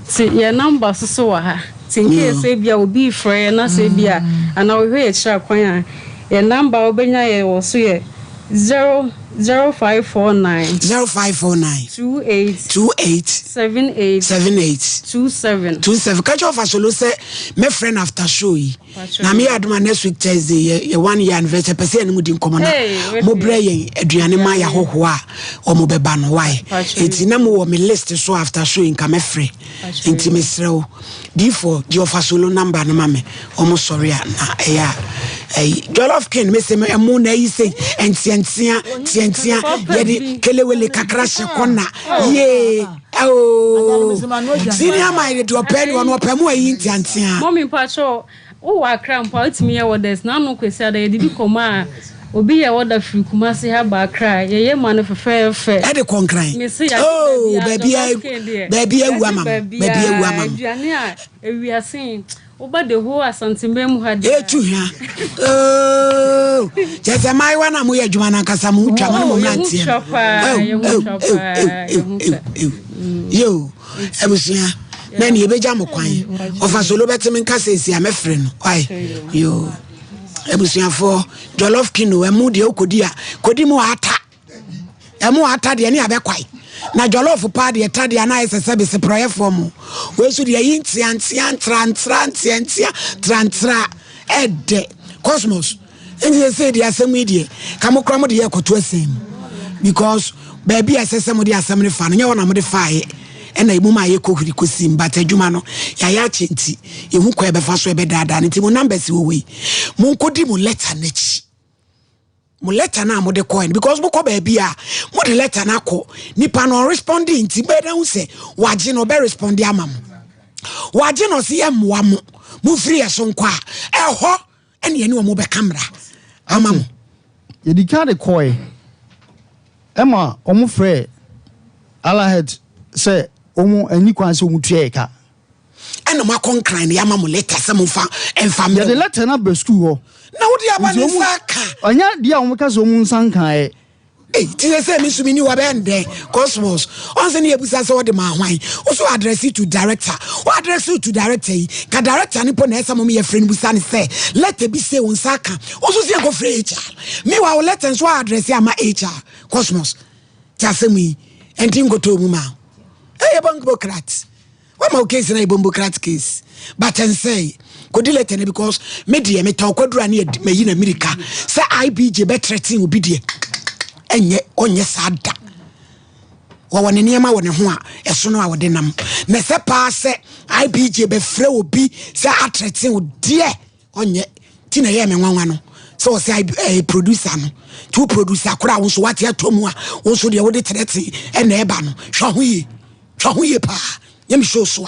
si ye number so wa ha tinke se bia obi frɛ na se bia ana we hwe kira kwan a number obenya ye wo so ye 0549 28 27 catch off solo say my friend after show yi na me aduma next week Thursday ye 1 year anniversary person mu di nkomo na mo bre yen aduane ma ya hoho a o mo beba no why enti na mo wo me list so after show in ka me frɛ enti me srew d4 di offer solo number na me o mo sorry na Jollof King me se me mo na yi say entientia ye di kelewele kakra she kona ye senior mind to open one opemu ayi entientia mommy pacho o wa krampa utimi ye wodes na no kwesi ada ye di koma obi ye woda free kuma se ha ba kra ye ma no fefe e de konkran baby ewu ama aduane a ewiasin oba de ho asantembe mu ha de etuhia jese mai wana mu ye adwuma na kasa mu twa mo nantie yo ebusia na ni ebeja mo kwan ofa solo betime nkasa esi amefre no ai yo ebusia for Jollof King no emu de okodi a kodi mu ata de ni abekwai na Jollof pa de ta de na isese be seproye form we su de yin tiantia trantra ede cosmos enye say de asem die kamokra mo de yakoto asem because baby asese mo de asem ne fa no nya wona mo de faaye ena imu ma ye kokiri kosim but adwuma no ya chenti ehu kwa be fa so be dada nti mo numbers wo we mo nkodi mo letter nachi mo letter na mo de coin because mo ko baby a mo de letter na ko nipa no responding nti be da hu se waje no be respond ama mo waje no se yemwa mo free so nkwa eho ene ye ne mo be camera ama mo ye di ka de coin ema omo frɛ alahead say omo ani kwan se omo tuye ka ena ma konkran ya ma mo letter se mo fa emfa me the letter na be school ho na wo dia ba ni saka onya dia omo ka so omo nsankan ti say me sumi ni wa bende cosmos on se ni ebusa se wo de ma hwan wo so address it to director wo address it to director yi ka director ni po na esa mo me ye friend busa ni say letter bi say won saka wo so se go free HR me wa wo letter so address ya ma HR cosmos ta se mi enti ngoto mu ma Bumbocrat. What my case in a Bumbocrat case? But and say, could you let any because media me talk quadra near me in America. Say IBJ better thing will be there. And yet on your sad. One near my one who as soon as I would denam. Nesepa say IBJ be flow be say attracting with dear on ye Tina Yam and one. So say a producer no. Two producer crowd so what ya tomua also the other threatening and ebano. Shall we? Ye pa yem show so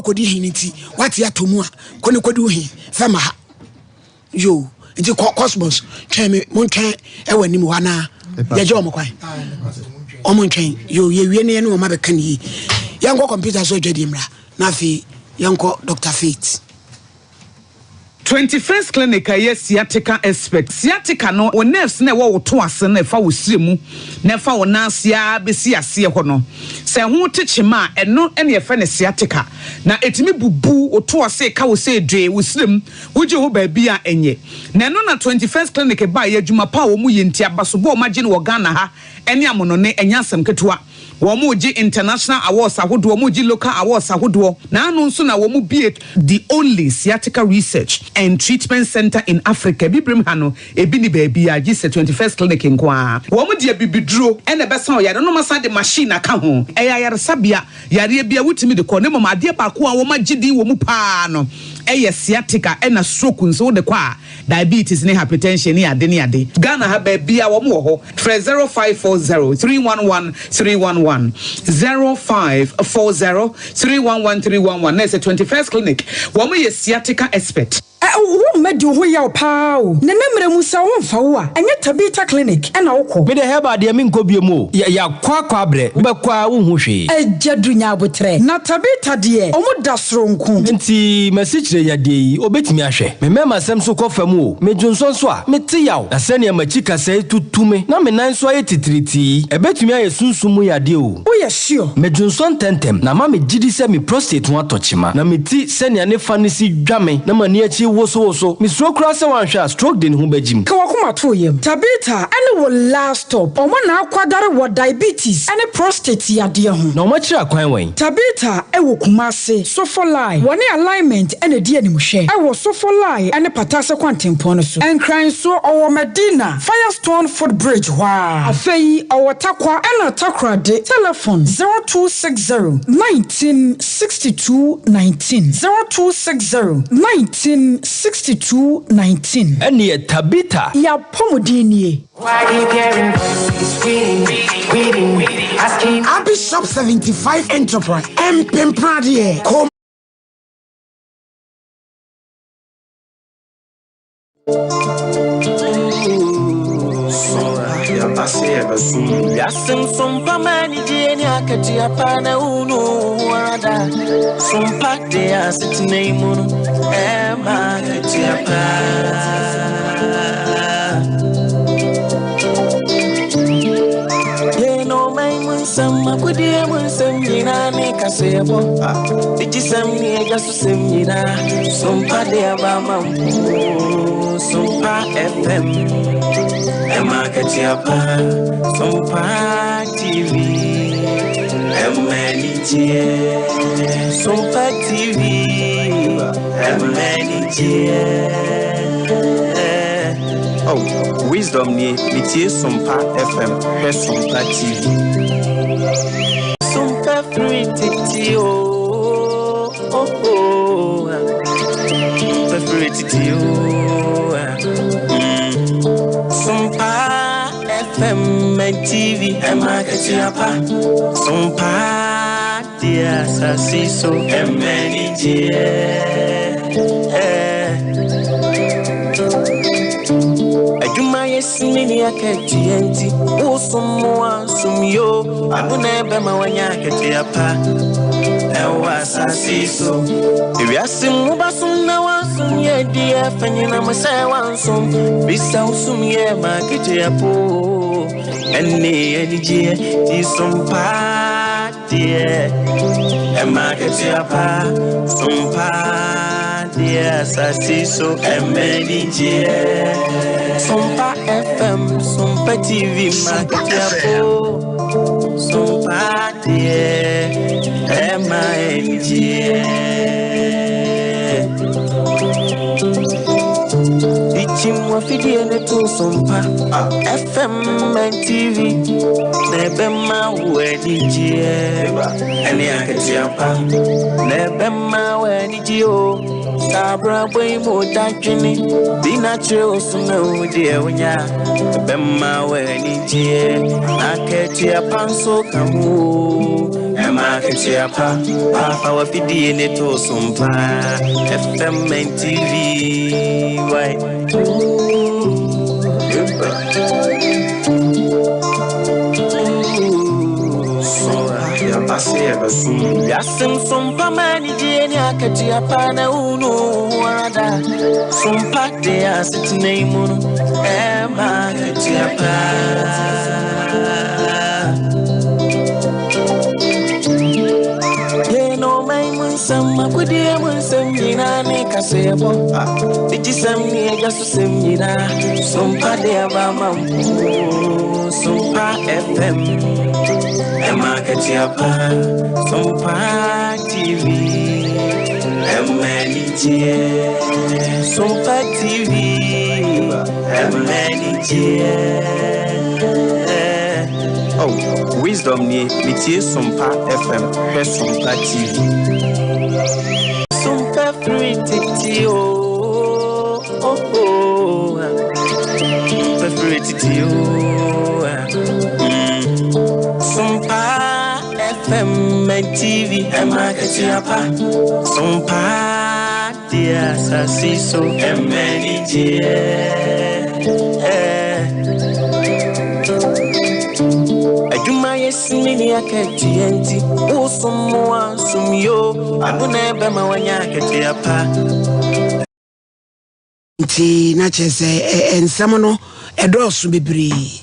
kodi hiniti what ya to mu a koni kodi wo hin fema ha yo nti cosmos twen me mon twen e wani mu hana ya je omkwan omon twen yo ye wie ne o ma be kan yi yanko computer so dwedi mra na fi yanko Dr. Faith 21st clinic yes sciatica expert sciatica no o nerves na wo to ase na fa wo siremu na fa wo nansia besi ase ho no se ho techima eno ene fa ne sciatica na etimi bubu o to ase ka wo se dwe wo sirem wo je ho ba bia enye na eno na 21st clinic ba ye adwuma pa wo mu yenti abaso bo ma gine wo Ghana ha ene amono ne enya asem ketewa Womuji international awards ahodo womuji local awards ahodo na anu nso na womu be the only sciatica research and treatment center in Africa bibrim ha no ebi ni baabi a gise 21st clinic nkoa womu de bibiduro ene besa oyare no masa de machine aka ho eya yare sabia yare bia wutimi de ko ne mama ade ba ko a wo magidi womu pa no eye sciatica ena stroke nso de kwa diabetes ne hypertension ne ade ne ade Ghana ha baabi a womu ho 0540 311 311 0540-311-311. That's a 21st clinic. Woman is sciatica expert. Wo medi ho ya pa o. Ne nemre musa wo mfa wo a. Enye Tabita clinic e na wokọ. Me de heba de me nko biemu. Ya kwa abre. Be kwa wo hu hwe. Ejadunya abotre. Na Tabita de omo da soronku. Nti masichire ya de obetimi ahwe. Me mema sem so kofam o. Me dwonso so a. Me te yaw. Na se ne machika sai tutume. Na me nan so aye titriti. Ebetimi aye sunsumu ya de o. Wo ye sure. Me dwonso tentem. Na ma me gidi se me prostate ho atochima. Na me ti se ne ne fa ne si dwame. Na mani achi so mi stroke cross one shot stroke den hu bajim ka wakoma to yem Tabita ene wo last stop omo na akwadare wo diabetes ene prostate yade ho na omo kira kwan wen Tabita e wo kumase sofolai woni alignment ene die anim hwe e wo sofolai ene patase kwantempo no so enkran so owo Medina Firestone footbridge wa afei owo takwa ene takra de telephone 0260 1962 19 0260 1962-19. Eni Tabita. Ya pomodini. Bishop 75 Enterprise. Mpempradie. Yasin Sompa Manijini Akati Apana Unu Wada Sompa de Asitneimun Emma Katiapa Yeno Maimun Sama Kudiamun Semina Nekasebo Dijisam Niagasu Semina Sompa de Abama Sompa FM Emma Katiapa, Sompa TV, Emmanitier, Sompa TV, Emmanitier. Oh, wisdom ni Mitier Sompa FM, Sompa TV. Sompa free titio, oh, free titio. Sompa FM and TV Emma Katiapa Sompa dia sasiso emenije Ajuma yesimini aketienti usumwa sumyo abuna bema wanya Katiapa ewa sasiso Ibiasimu basumna wansum ye dia fanyina masa wansum bisa usum ye Katiapo eni je ti Sompa die Emma Katiapa Sompa dia sasiso emenije Sompa FM Sompa TV Katiapo Sompa die Emma NG Chimwa fidie ne to Sompa FM and TV Nebema weni jie Eni Katiapa Nebema weni jio Sabra boy mo dajini Bina cheo suna udie unya Nebema weni jie Katiapa nso kamu Emma Katiapa Papa wa fidie ne to Sompa FM and TV Why Sompa mani akati apana uno wada. Sompa de asitine muno ema akati apa. Ye no mai munsam makudi munsam yina ne kasebo. Dijisam ni jasu semina. Sompa de abama Sompa FM. Emma Katiapa, Sompa TV, Emma Sompa TV, Emma Oh, wisdom ni Mitié Sompa FM, Sompa TV. Sompa free titio, free titio. Sompa FM and TV, Emma Katiapa. Sompa dia sasiso, MNG. Ajuma yesini akatienti, usumo sumyo, aduna bema wanya Katiapa. Nti na chese ensamono edosu bibiri.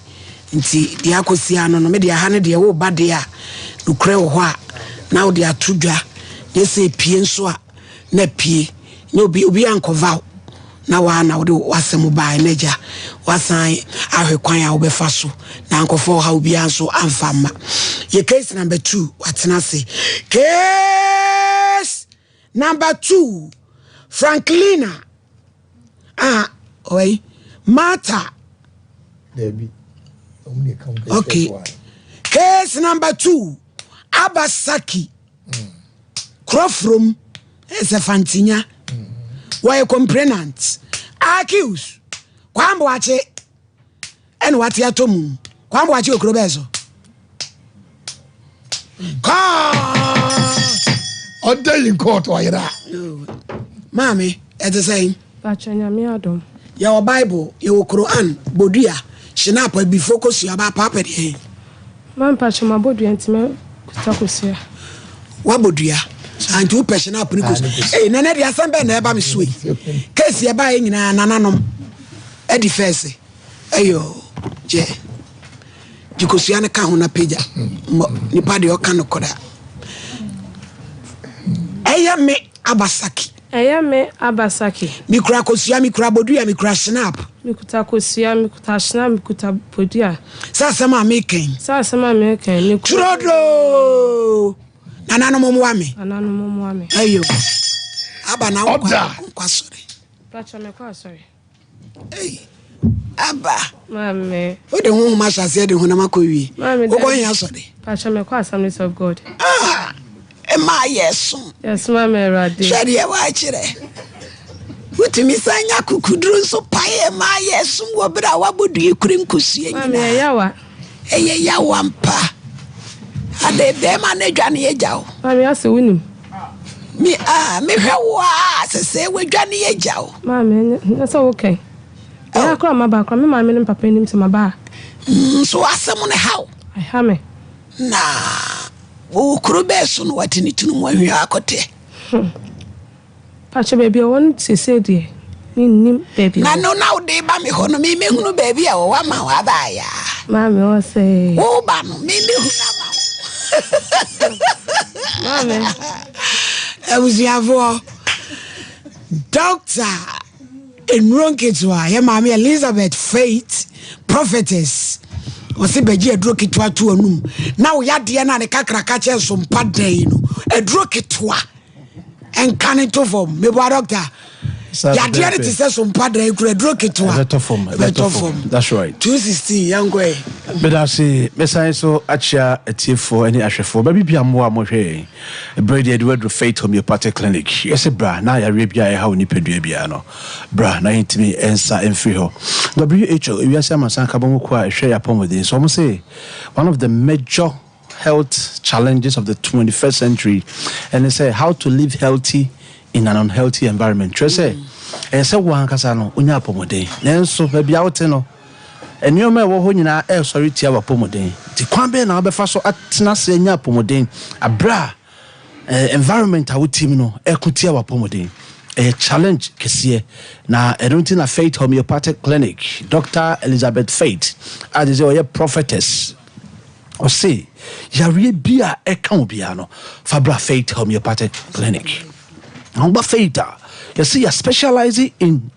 Nti dia akosia no me dia ha ne dia wo ba dia no kre wo ho a na wo dia tudwa yese pie nso a na pie ne obi ankova na wa na wo de wasem ba eneja wasan ahwekwan a wo be fa so na ankofo ha obi anso amfama ye case number 2 watena se case number 2 Franklina oi Martha Debbie. Okay. Case number 2. Abasaki. Crofrom is a fantinya. Why complainant? Accuse. Kwambo wache. And what ya tomu. Kwambo wache okrobezo. Order in court why that? Mommy, it's the same. Bachanya mi adom. Your Bible, your Quran, Bodia. Shinapa be focused about papa. Man patch my body and me kutakusia. What bodia? And two person up because eh nana dia sambe na eba me sui. Case ya ba yin na nananom. E di face. Ayo je. Jikosia ne ka ho na page. Nipa de o ka no koda. Eya me Abasaki. Eya me Abasaki. Mikura kosia mikura bodua mikura snap. Mikuta kosia mikuta snap mikuta bodua. Sasa ma making. Sasa ma making. Trodo. Anano momwame. Anano momwame. Ayo. Aba na kwa sorry. Pacha me kwa sorry. Hey. Aba. Mame. O de hu ma shase de hu na makowi. Mame. O go yan sorry. Pacha me kwa Assemblies of God. Ah. Ema yesu. Yes, mame radi. Shari e wa kire. Wutimi sanya kukudru so pae ma yesu wo bra wa bodu ekure nkosu anyina. Mame yawa. Eye yawa mpa. Ade dem na dwane yegyawo. Mame ase wunim. Me hwewa sese wedwane yegyawo. Mame that's okay. Ya kra maba kra me mame ne papa nim se maba. So asem ne how? I hame. Na wo kuro beso no watini tunu mo ahwe akote. Pacha baby won sese de. Nim baby. Na no na de ba me ho no me hunu baby a wo wa ma wa ba ya. Mame o say. Wo ba no me hunu ma. Mame. Ebuziavo. Doctor Enronketwa, ya mama Elizabeth Faith Prophetess. Osi beji edro kitwa tu onum. Na wo yade na ne kakra ka che Sompa dan no. Edro kitwa. Enkane to form. Me bo doctor. Yade na ti se Sompa dan kura edro kitwa. Better form. That's right. 260 young way. But I say, Messiah so acha a tier for any ashfo. Baby be a more mohe. A brady Edward Faith Homeopathic Clinic. Yes, a bra, na Arabia, how ni pedubiano. Bra, na intimi ensa and free ho. WHO, we are some Sankabomo share upon with this. Almost say one of the major health challenges of the 21st century, and they say how to live healthy in an unhealthy environment. Say, and so one casano, unya pomode. Then so maybe out no. Enyoma wo ho nyina sorry tia wa pomoden ti kwan be na obefa so atena se nya pomoden abra environment a wo team no ekutia wa pomoden a challenge kesiye na erunti na Faith Homeopathic Clinic Dr. Elizabeth Faith as a prophetess o say yare bia eka obia no fabra Faith Homeopathic Clinic Ngba Faith you see you specializing in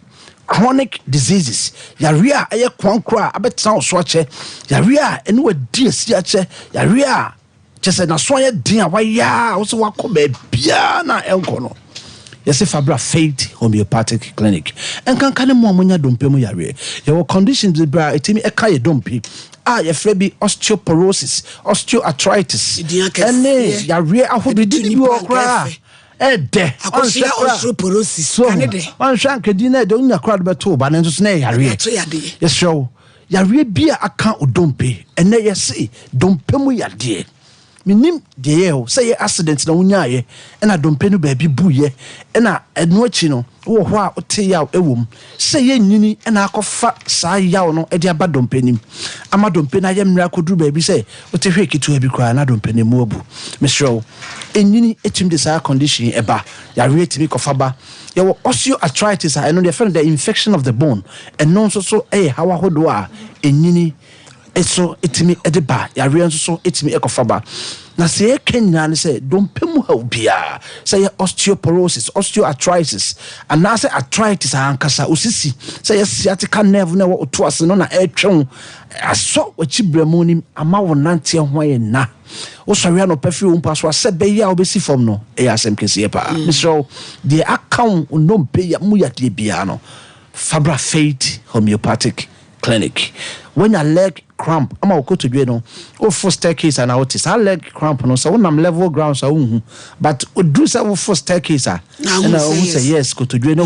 chronic diseases yare a eye kwankra abetena so ache yare a enu adi asi ache yare a chese na so ye din a waya wo so wakoba bia na enko no yes fabra Faith Homeopathic Clinic en kan kan mo amunya dompe mu yare your conditions bra etimi eka ye dompe ye frebi osteoporosis osteoarthritis ene yare ahodo di bi okra de akosila osteoporosis so one shank di na de onya crowd beto ba na nso na yare yes show yare bia aka odompe ene yes dompe mu yade minim de ye say accident na wonya ye na dompe no ba bi buye na eno achi no wo ho a ote yaw ewom say ye nyini na akofa saa yaw no e de aba dompe nim ama dompe na ye mra koduru ba bi say ote hwe kitu abi kwa na dompe ne mu obu misro enyini etim de saa condition eba ya retimi kofa ba ye wo osteoarthritis I know the friend the infection of the bone and non so hawa hodo a enyini eso etimi edeba ya re nso so etimi ekofa ba na se ekenya ne se dompemu ha obia say osteoporosis osteoarthritis and na say arthritis ankasa osisi say sciatic nerve na wo to ase no na etwen aso wachibremu nim ama wo nante ho ye na wo sɔre no perfume umpa so ase be ya obesi fom no e asem kese pa so the account no be ya mu ya de bia no Fabra Faith Homeopathic Clinic when your leg cramp ama go to dwe no o first staircase and out is leg cramp no so when level ground so but do so first staircase and I say yes go to dwe no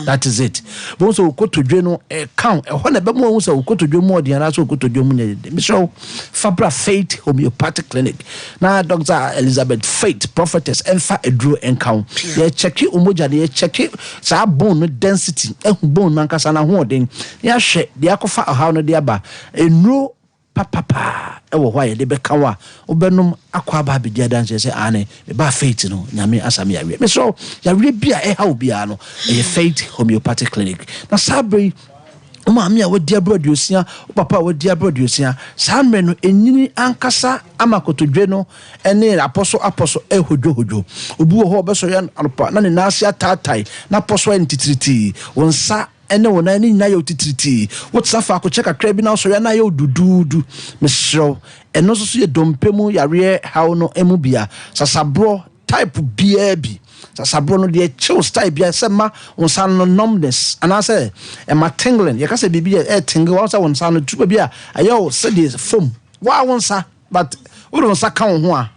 that is it but so go to dwe no count e ho na be mo so go to dwe mo de na so go to dwe mo nya so Fabra Faith Homeopathic Clinic na Dr. Elizabeth Faith prophetess enfa edro encount ye check umoja ye check sa bone density bone nankasa na ho den ya hwe de akofa how no de aba enro papa ewo hwa ye de beka wa obenum akwa ba bidia dance say ane me ba Faith no nyame asame yawe me so yawe bia ha obia no e Faith Homeopathic Clinic na sabre Mama wadi abroduosia papa wadi abroduosia samre no enyini ankasa amakotodwe no ene aposo ehodwohodwo obi wo ho obeso ya anopa na ne nase atatai na poso entitiriti wonsa ene wona ni nyina yo titiriti wotsafa akocheka krabi na so ya na yo dududu mesro eno so ye dompemu yare hawo no emu bia sasabro type bia bi sabro no de chill style bia se ma onsa no numbness and I say e ma tingling ye ka say bibia e tingle onsa onsa no tuba bia ayo se de foam wa onsa but we don't sa kan ho a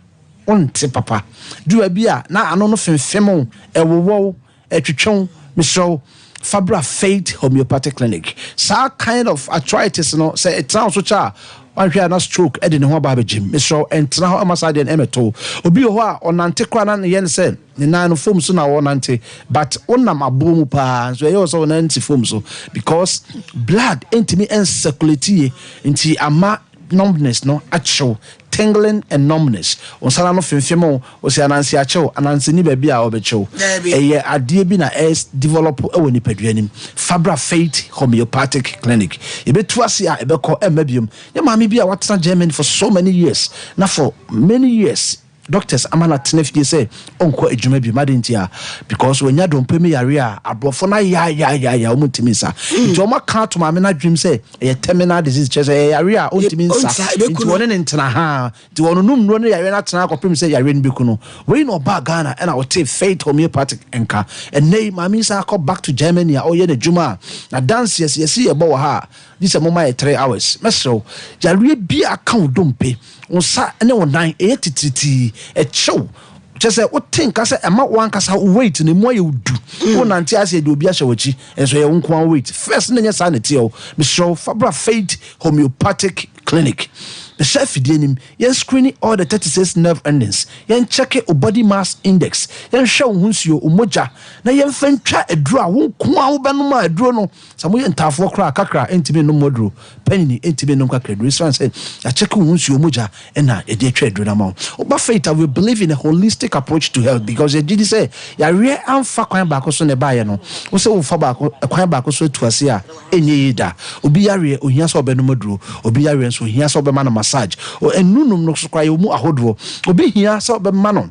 onte papa duba bia na ano no femfem e wowo e twetwon misro Fabra Faith Homeopathic Clinic sa kind of arthritis no say it sounds so cha one hia na stroke e de ne ho ba begim misro entra ho amasade en emeto obi ho a onante kwa na ye say ne nan foam so na wonante but onam abomu pa so ye so onante foam so because blood entimi en circulate enti ama numbness no actual tingling and numbness on sala no femfemo o se anansi achew anansi ni ba bia obechew eye ade bi na develop e woni paduanim Fabra Faith Homeopathic Clinic ebetu ase a ebekọ emabium ye maami bia watena Germany for so many years na for many years doctors amana tenefie say onko adwuma bi madentia because when ya don pemi yare a abrofo na ya omutimi sa nti o maka to maame na dream say e terminal disease chese yare a ontimi sa nti woni ne ntena ha nti wonu num no yare na tena akopem say yare nbiku no we no ba Ghana and I would take Faith Homeopathic enka and nay maame sa come back to Germany o ye na dwuma na dance yes e bo ha this mama 3 hours meso yare bi account dompe onsa ene wonan e titriti e chew just say what think I say ama wan kasa wait ne mo ye udu wonante ase de obi ahye wachi enso ye wonko wait first na nya sanity o me show Fabra Faith Homeopathic Clinic the chef nim yen screening all the 36 nerve endings yen check o body mass index yen show hunsuo umoja na yen fentwa aduro a won ko a wo benoma aduro no samo yen tafo kra kakra entime no moduro panini entime no kakra aduro so say ya check hunsuo umoja na e dey twa aduro na ma oba faith we believe in a holistic approach to health because you say ya re amfa kwan ba ko so ne ba ye no wo say wo fa ba kwan ba ko so tuase a enye yida obi ya re ohia so benoma aduro obi ya re so ohia so be ma massage o enunum no so kwa mu ahodo obi hia se obemma no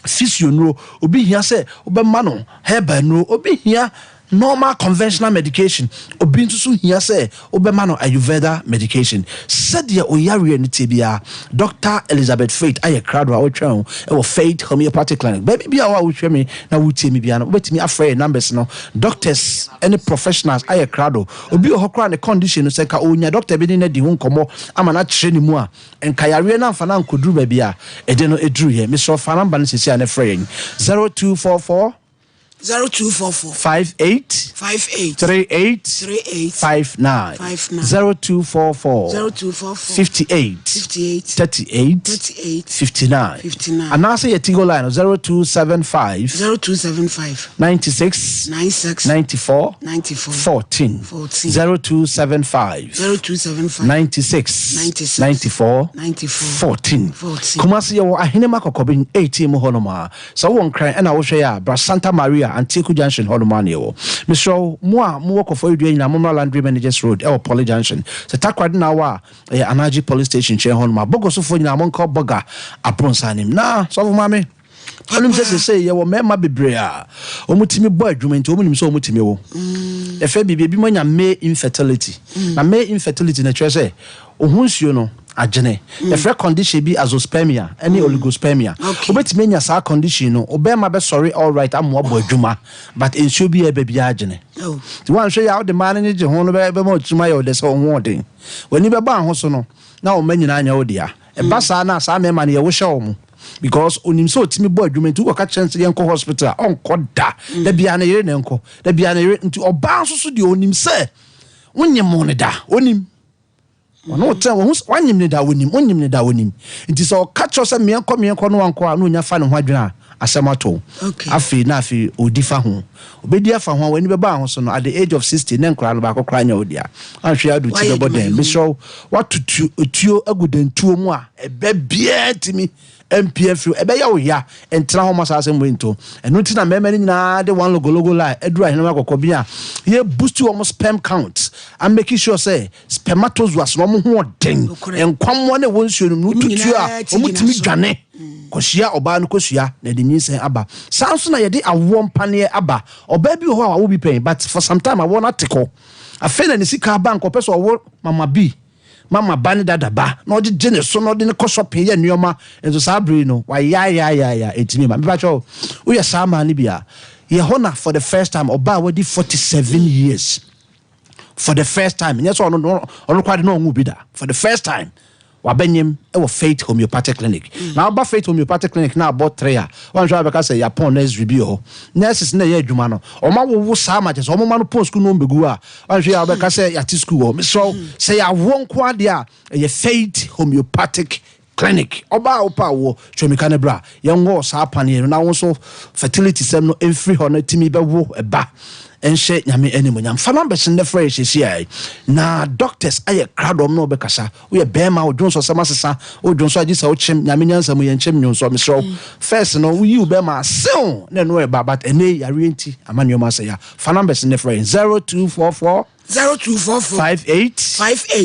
physio no obi hia se obemma no herbal no obi hia normal conventional medication obi nso so hia se obemma no ayurveda medication said ya oyare ni tebia Dr. Elizabeth Faith aye crowd a otwa e Faith homeopathic clinic baby bia wa wotwe me na wutie me bia no betimi afre numbers no doctors any professionals aye crowd obi ohokra ne condition no se ka onya doctor bi ne di ho nkomo ama na kire ni mu a enkayare na mfa na nkoduru ba bia e de no eduru ye me so fa number no sisi a ne frɛ 0244 0244 58 38 59 0244 58 38 59 and now say your Tigo line 0275 96 94 14 0275 96 94 14 kuma say your ahene makokobin 18 mo honoma so won kran na wo hwe ya Bra Santa Maria Antiku Junction Holomani wo Mr. Moa Muoko for you na Mumra Landry Managers Road e Poly Junction se takwade na wa Anaji Police Station che Holoma bogo so fo nyina monko boga apronsanim na so mame Alum say ye wo mema bebre a omutimi boy adwumenti omunim so omutimi wo efe bibia bi manya male infertility na male infertility na twa say ohunsuo no agene the fresh condition be azoospermia any oligospermia obetime nya sa condition no obema be sorry all right am wo adwuma but ensure be e baby agene ti wan hwe ya the man ni je ho no be ma otuma ya ode so ho oden wani be ba ho so no na o manyina anya odia e ba sa na sa mema ne ye wo hye o mu because onim so otimi bo adwuma tu waka chance ye nko hospital onko da da bia na yere ne nko da bia na yere nti oba so so de onim se wonyem ne da onim ono tell wanyim ne da wonim nti so catch us me enko no wanko a no nya fa ne ho adwena asemato afi na afi odifa ho obedi afa ho wani be ba ho so no at the age of 60 ne nkra no ba kokra nya odia anhwe adu ti be boden be so watutu otuo agudantuo mu a ebe bia timi MPF ebe ya oya entra ho masase mwento eno ti na mema ni nyina de one logo lie edura hena makoko bia ye boost your sperm count and making sure say spermatozoas no mo ho den enkwammo ne wonsuo no tutu a omutimi dwane kosia oba no kosia na de nyinsen aba sanso na ye de awom pane aba oba bi ho a wo bi pen but for some time I want article afena ni sika bank opeso wo mama bi mama bani dada ba na odi gene so na odi ne shopping ye nneoma enzo sabri no wa ya etimi ma ba cho we ya sama ni bia ye hona for the first time oba wadi 47 years for the first time yes ono kwade no ngu bi da for the first time wabenyem e wo Faith Homeopathic Clinic na oba Faith Homeopathic Clinic na about 3 a wan jwa beka say Japan nurse review nurses na ye adwuma no o ma wo sama je so mo ma no post school no mbegu a wan jwa beka say yati school so say ya won kwa de a ye Faith Homeopathic Clinic oba opa wo twemika ne bra ye ngo sa pane no na wo so fertility sem no enfree ho na timi be wo eba enhye nyame animonyam fa numbers in the fresh here na doctors aye crowdom no be kasa we be ma odwonso semasesa odwonso agisa o chem nyame nyansa mu ye nchem nyonso mesro first no we you be ma sew na no e babat ene yare enti amanyoma say ya fa numbers in the fresh 0244 58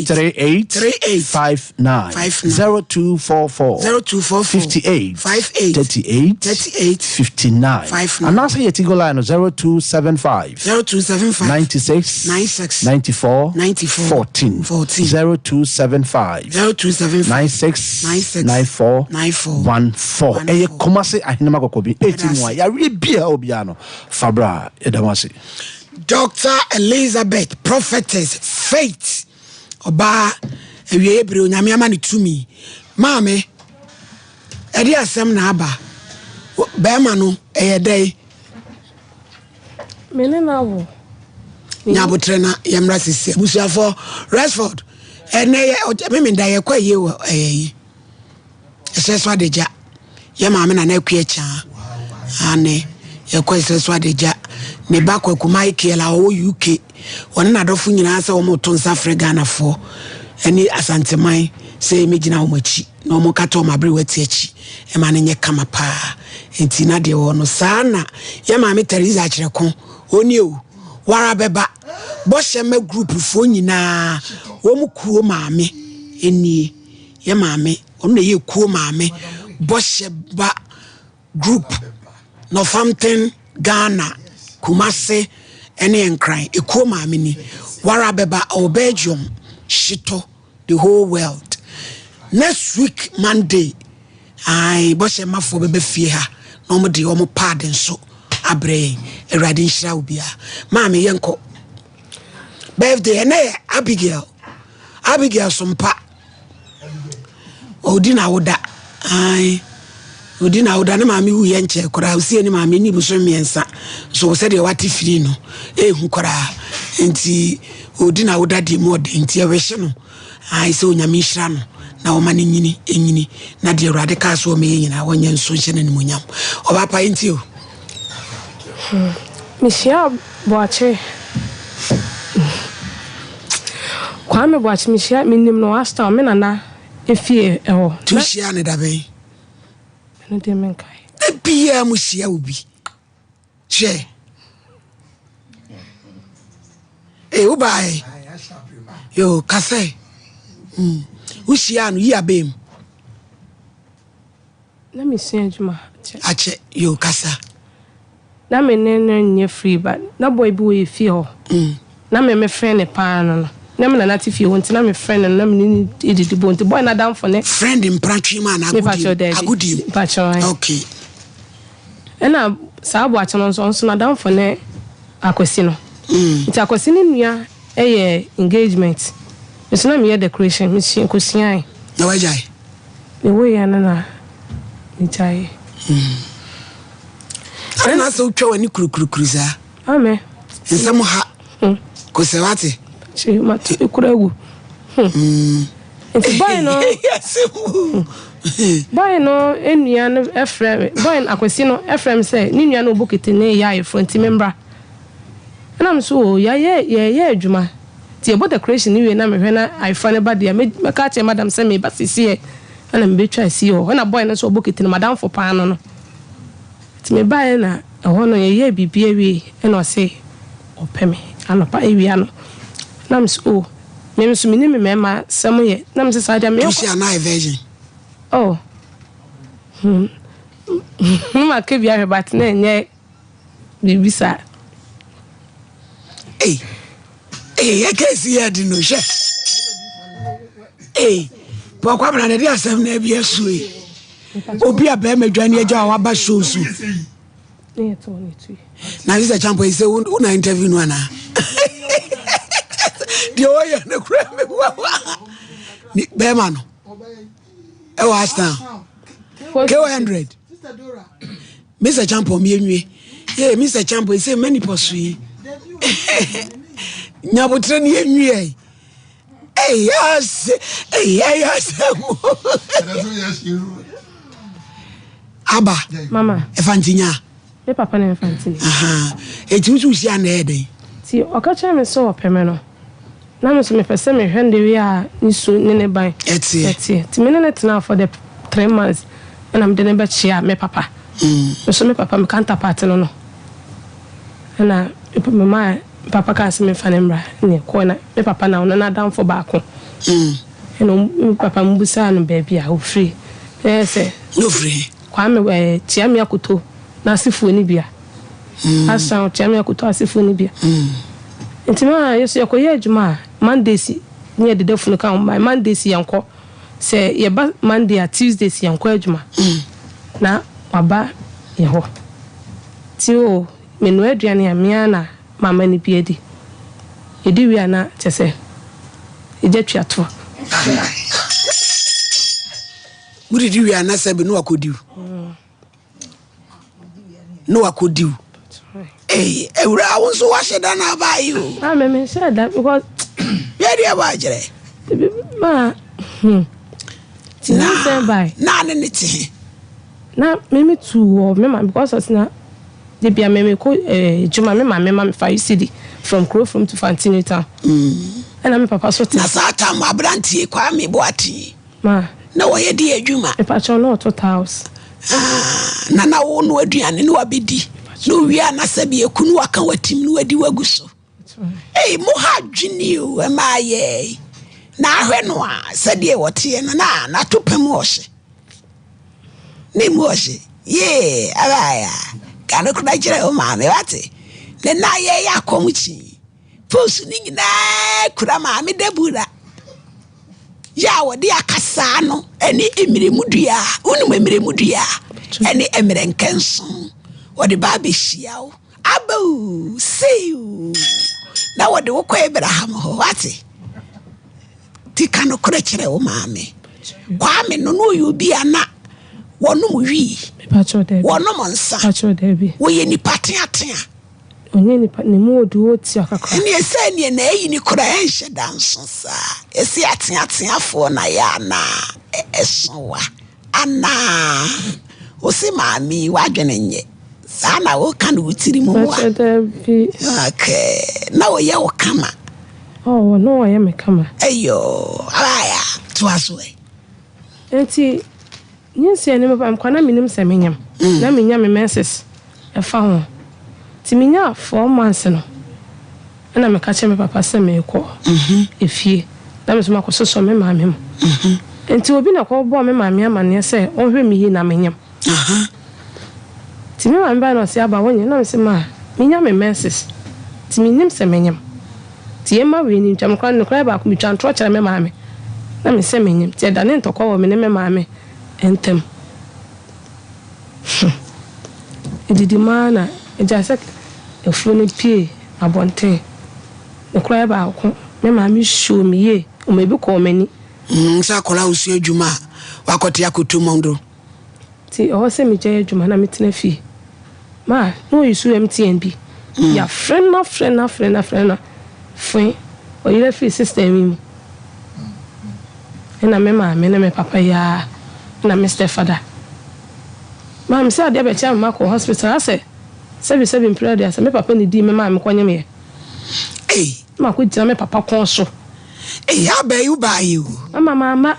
38 59 0244 58 38 59 and also your Tigo line 0275 96 94 14 0275 96 94 14 e komase ahinema kokobi 18 ya bia obiano fabra edamasi Dr. Elizabeth Prophetess Faith Oba ewie ebere onyame ama ne tumi maame edi asem na aba be ma no eyedai mene na wo nyabotre na yemra sisi busuafo Rashford ene me da ye kwa ye wo ese so adeja ye maame na na akua cha ane ye kwa ese so adeja ne ba kwa kuma ikela o UK won na dofo nyina se wo moto nsa Africa na fo eni asanteman se megina wo machi na wo kato mabre wati achi e ma ne nye kama pa enti na de wo no sana ye maame Teresa akireko oni o wara beba bo shema group fo nyina wo mu kuo maame eni ye maame ono ye kuo maame bo sheba group no famten Ghana Kumase ene enkran ekuo maame ni wara beba o Belgium shito the whole world next week Monday ai bo shema fo bebe fie ha no mo de o mo pardon so abre erade nhira obia maame yenko birthday ene Abigail Sompa odina woda ai odina woda na maame wu ye nche kora usie ni maame ni buso miensa so se de wati firi no ehu kora enti odina woda di mo de enti ewehye no ai se onyame nhira no na o mane nyini na de erade ka so me nyina wonye nso nhye na nimunyam oba pa enti o Mishia Boache Kwame Boache Mishia minim no asta me nana efie eho tu shia ne dabe no de menkai ebia mu shia obi che ubai yo kase ushia no yi abem na mi sen juma ache yo kasa na me nye free but na boy bi we fie ho na me friend pa no na me na nati fie ho nti na me friend na me ni edidi bo nti boy na down for ne friend impratri man agudi okay ena sa bo ache no so na down for ne akwesi no nti akwesi ni nua engagement so na me decoration me shi kosia na wajai me we ya na ni chai ana so twa wani kurukuru za amen nsam ha ko se wate chi mate ekuragu enti boy no boy no enua no efrem boy akwesi no efrem say ni nua no bokete ne ya front member na am so ya adwuma ti ebo decoration ni we na me hwe na ifa ne bade me ka che madam say me basisi na me betwa si ho na boy no so bokete ne madam for pan no ti me bae na ho no ye bibia wi e no se opeme anopa ewia no na me so me so mini me mema sam ye na me se sadia me you see an virgin oh ma ke bia hebat na enye bibisa I can't see her no she pokwa bra na dia asem na bia suwe obi aba medwane agya wa ba show su na this champo say una interview no ana the oya na kura me ni be ma no e wa stand K100 sister Dora Mr. Champo mi enwie Mr. Champo say many posui nyabotre ni enwie yes Aba mama efantinya e papa na efantinya eti usu si ana ede ti okacha me so opeme no na me so me pese me hwende wi a nisu ne ne ban eti ti me ne tena for the 3 months and am de ne be chia me papa so me papa me kanta part no na mama papa ka se me fa ne mra ne ko na me papa na na down for back eno papa mbusa no ba bia o free say no free Kwame we tia me akoto na asifu ni bia asa tia me akoto asifu ni bia ntima yeso yakoye adwuma Mondays ni ededefunu kan Mondays yanko se ye ba Monday a Tuesdays yanko adwuma na baba ye ho ti o menu aduane amia na mama ni biedi edi wi ana tese ejetwa to muri di wi ana sabe no akodiu no akodiu ewura won so wa sheda na ba yi o me said that because ya dia ba jere Ma. Tina by. Na niti. Na me too me because us na they be me ko juma me 5 cedi from Crowfrom to Fantinita. And I'm papa so na sata ma brantie kwa me boati. Ma. Na wo ye di adwuma. E pa cho no to house. Na wo no aduane no abedi. No wi ana sabi ekunu aka watim no adi waguso. Mo ha dwini o e ma ye. Na ahwe no a sade wote na topam wo hye. Ne mo hye. Ye abaya. Kana kuna jira o ma me wate. Ne na ye yakomuchi. Fosu ni na kura ma me dabura. Ya wodi akasa no ene emire mudua unu emire mudua ene emire nkenso wodi ba be hia wo abu see na wodi wo kwa Abraham ho wate tika no kura kire wo maame kwa me no no yubi ana wonum wi wonum nsa wo ye ni pateatea onye ni mu odu oti akakra ni ese ni na eyi ni kura enhye danso sa esi atea fo na ya na esowa ana osi maami wadwene nye sa na wo kan wutiri mu wa okay na wo ye wo kama oh no I am kama ayo aya tuaswe enti nyense ne me pam kwana minim se menyam na menyam me menses e fa ho timinya 4 months no na me ka che me papa se me ko efie na me so makoso me maame mu enti obi na ko bo me maame amane se onhwe me yi na menyam timi maame ba no se aba wonye na me se ma menyam me menses timinim se menyam tie ma we ni twam kran no kra ba ko mi twan tro kere me maame na me se menyam tie da ne ntokwa wo me ne me maame entem edidi mana ejasek efuo ne pie abonten ne kra ba ko me maame show me ye o me bi ko mani sa kola usi adwuma wakote akotumondo ti o se me je adwuma na metena fi ma no yisu MTN bi ya friend na fun o yire fi system mi ena me maame na me papa ya na Mr. Father ma me say ade be cha ma ko hospital ase sebi period ase me papa ni di me ma me kwanye me ma ko jira me papa kon so ya ba you buy you mama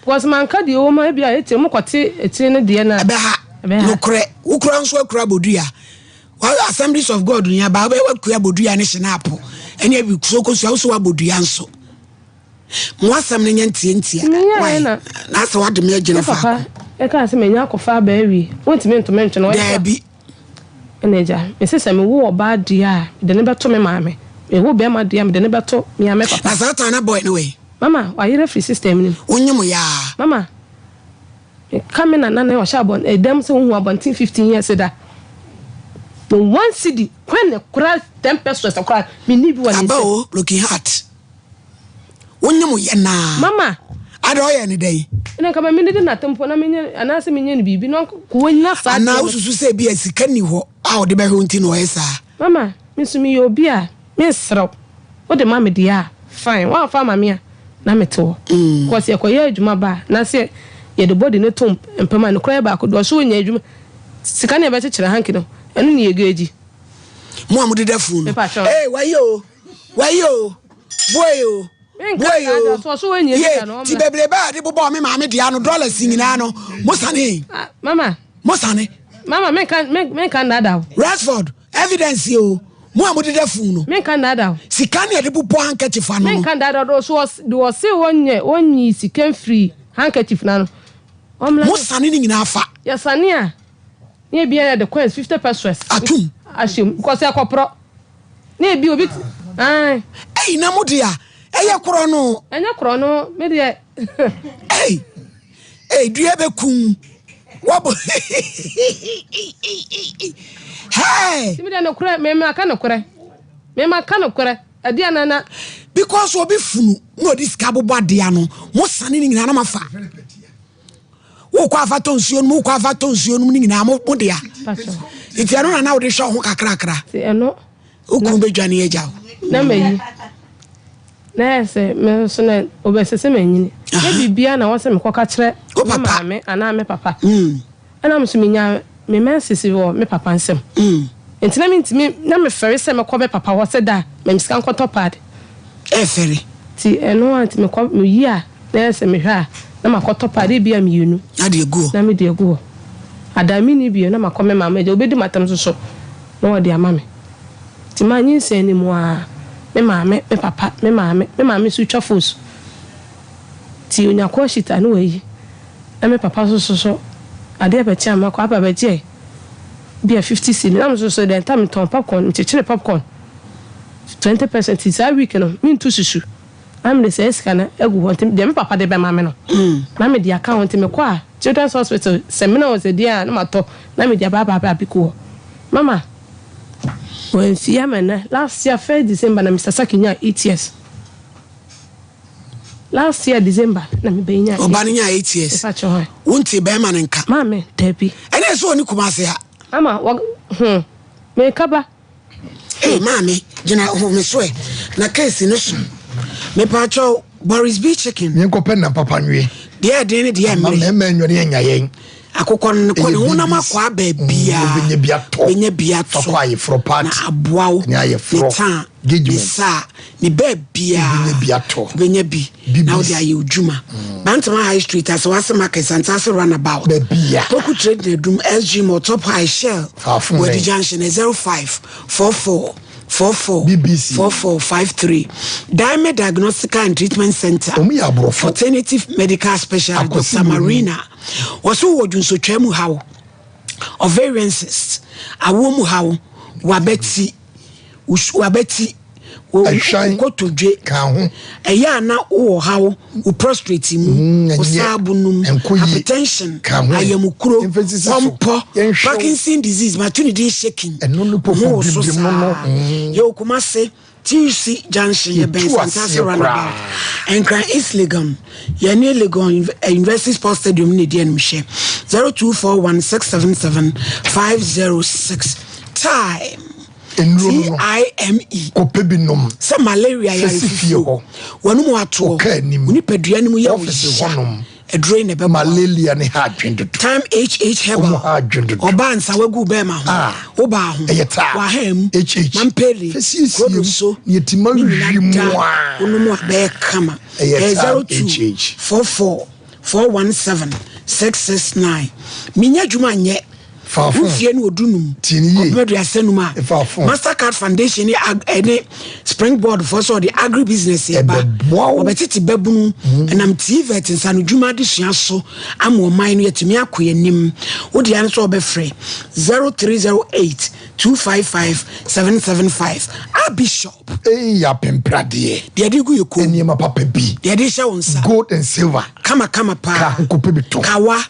was man ka di o ma bia eti mo kwate eti ne de na be ha no kure ukura nso akura bodua wa Assemblies of God nya ba wa kura bodua ne shinapo ene bi so so abodua nso mo asem ne nyentie why na so wade me agina fa papa e ka se menya akofa ba wi wontime ntomentwe no da bi eneja me se me wo oba dia de ne beto me maame me wo be ma dia me de ne beto me ame papa na sata na boy no way mama wa yire free system ni onyim ya mama e kamena na na o sha bon e dem se hu abontin 15 years da no one city when the crowd 10 pesos a crowd me need one about looking hot onyim ya na mama ada o ye ni dai ina kama me need na tempo na me anase me nyane bibi no ko na sa na ususu se bi asika ni ho a o de be ho nti no esa mama me sumi yo bi a me sro o de mama dia fine wa fa mama a na me to ko se ko ye adwuma ba na se ye de body ne tom empema no kra ba ko do so nya adwuma sika ne be kekere hanki no enu ne yegeji mo amude da fu no wayo boyo ti bebre ba de bobo me maame dia no dollars nyina no mosane mama me kan dada Rashford evidence yo mo amude da fu no me kan dada sika ne de bobo handkerchief no me kan dada do so se wonyi sika free handkerchief na no mosane ni nyina afa ya sane a ne bia the coins 50 pesos atum ashim because akopro ne bi obi na modia eye kro no enya kro no me de dua be kun wabo me de no kra me aka no kra ade anana because obi funu no this kabobo ade ano mo sane ni nyina na mafa wo kwa fa tonsuo no ni nyina mo de a iti ano na wo de hwe ho kakra ti eno ukun bedwane eja na mayi na say me so na obesese manyini e bibia na wo se me koka kire mama me ana me papa ana me so menya me mensisi wo me papa nsem entina me ntimi na me fere se me ko me papa wo se da me msika nkoto pad e fere ti eno anti me ko me yi a na se me hwa na makoto pad e bia me yunu na de egu na me de egu adami ni bia na makome mama je obedi matam so na wo de amame ti manyi se ni mu a me mama me papa me mama su twafos ti onya ko shita no yi na me papa so ade be tia ma ko aba be tie bia 50 cedi na so den tam ton popcorn chechire popcorn 20% is a week no me ntu susu am de say scanner egu ho tem de me papa de be mama no na me de account me ko a children's hospital seminar was a dia na mato na me de baba biko mama when see am last year 1 December na Mr. Sakinya 8 years last year December na me be nya obani nya 8 years wonti be ma nka mama tepi ene so oni kumase ha mama me kaba mami jina ho me so na case no so me pacho Boris B chicken me ko pen na papa nwe dia de dia me me nwe nya yen akokon ne ko na makwa ba bia benya bia to so aye fro party na aboawo nya aye fro sa ni ba bia benya bi na odi aye odwuma Bantama High Street as was market Santas runabout bia poku trade the dum SG mo top high shell where the junction is 0544 BBC 4453 Diamond Diagnostic and Treatment Center Alternative Medical Specialist Dr. Marina was who would so tremu how ovarian cyst awomu how wabeti ko to dwe ka ho eya na wo hawo wo prostrate mu wo sabunum hypertension ayamukuro pompo Parkinson disease maternity shaking eno no popo bimno yo kuma se TC junction ye ben Santas runabout enkran East Legon ye ne Legon University Sports Stadium ne die nmhye 0241677506 time TIME kopebinum se malaria ya ifio wonu mu ato oni padua ni mu ya wo edre ne be malaria ne ha dwendo time HH heba oba nsa wagu be ma ho oba ho wa ham mampeli kodoso yetima hwimwa onu mu be kama 0244417669 minya dwuma nye Fafie no odunum obedu asenuma Mastercard Foundation ni Springboard for so the agri business e ba obetiti babunu enam TVET nsanu dwuma de sua so am o man no yetimi akoyanim wo de an so obefre 0308 255 a bishop ya pemprade de de gu yeko enima papa bi de de sha wonsa gold and silver kama pa ko pebito kawa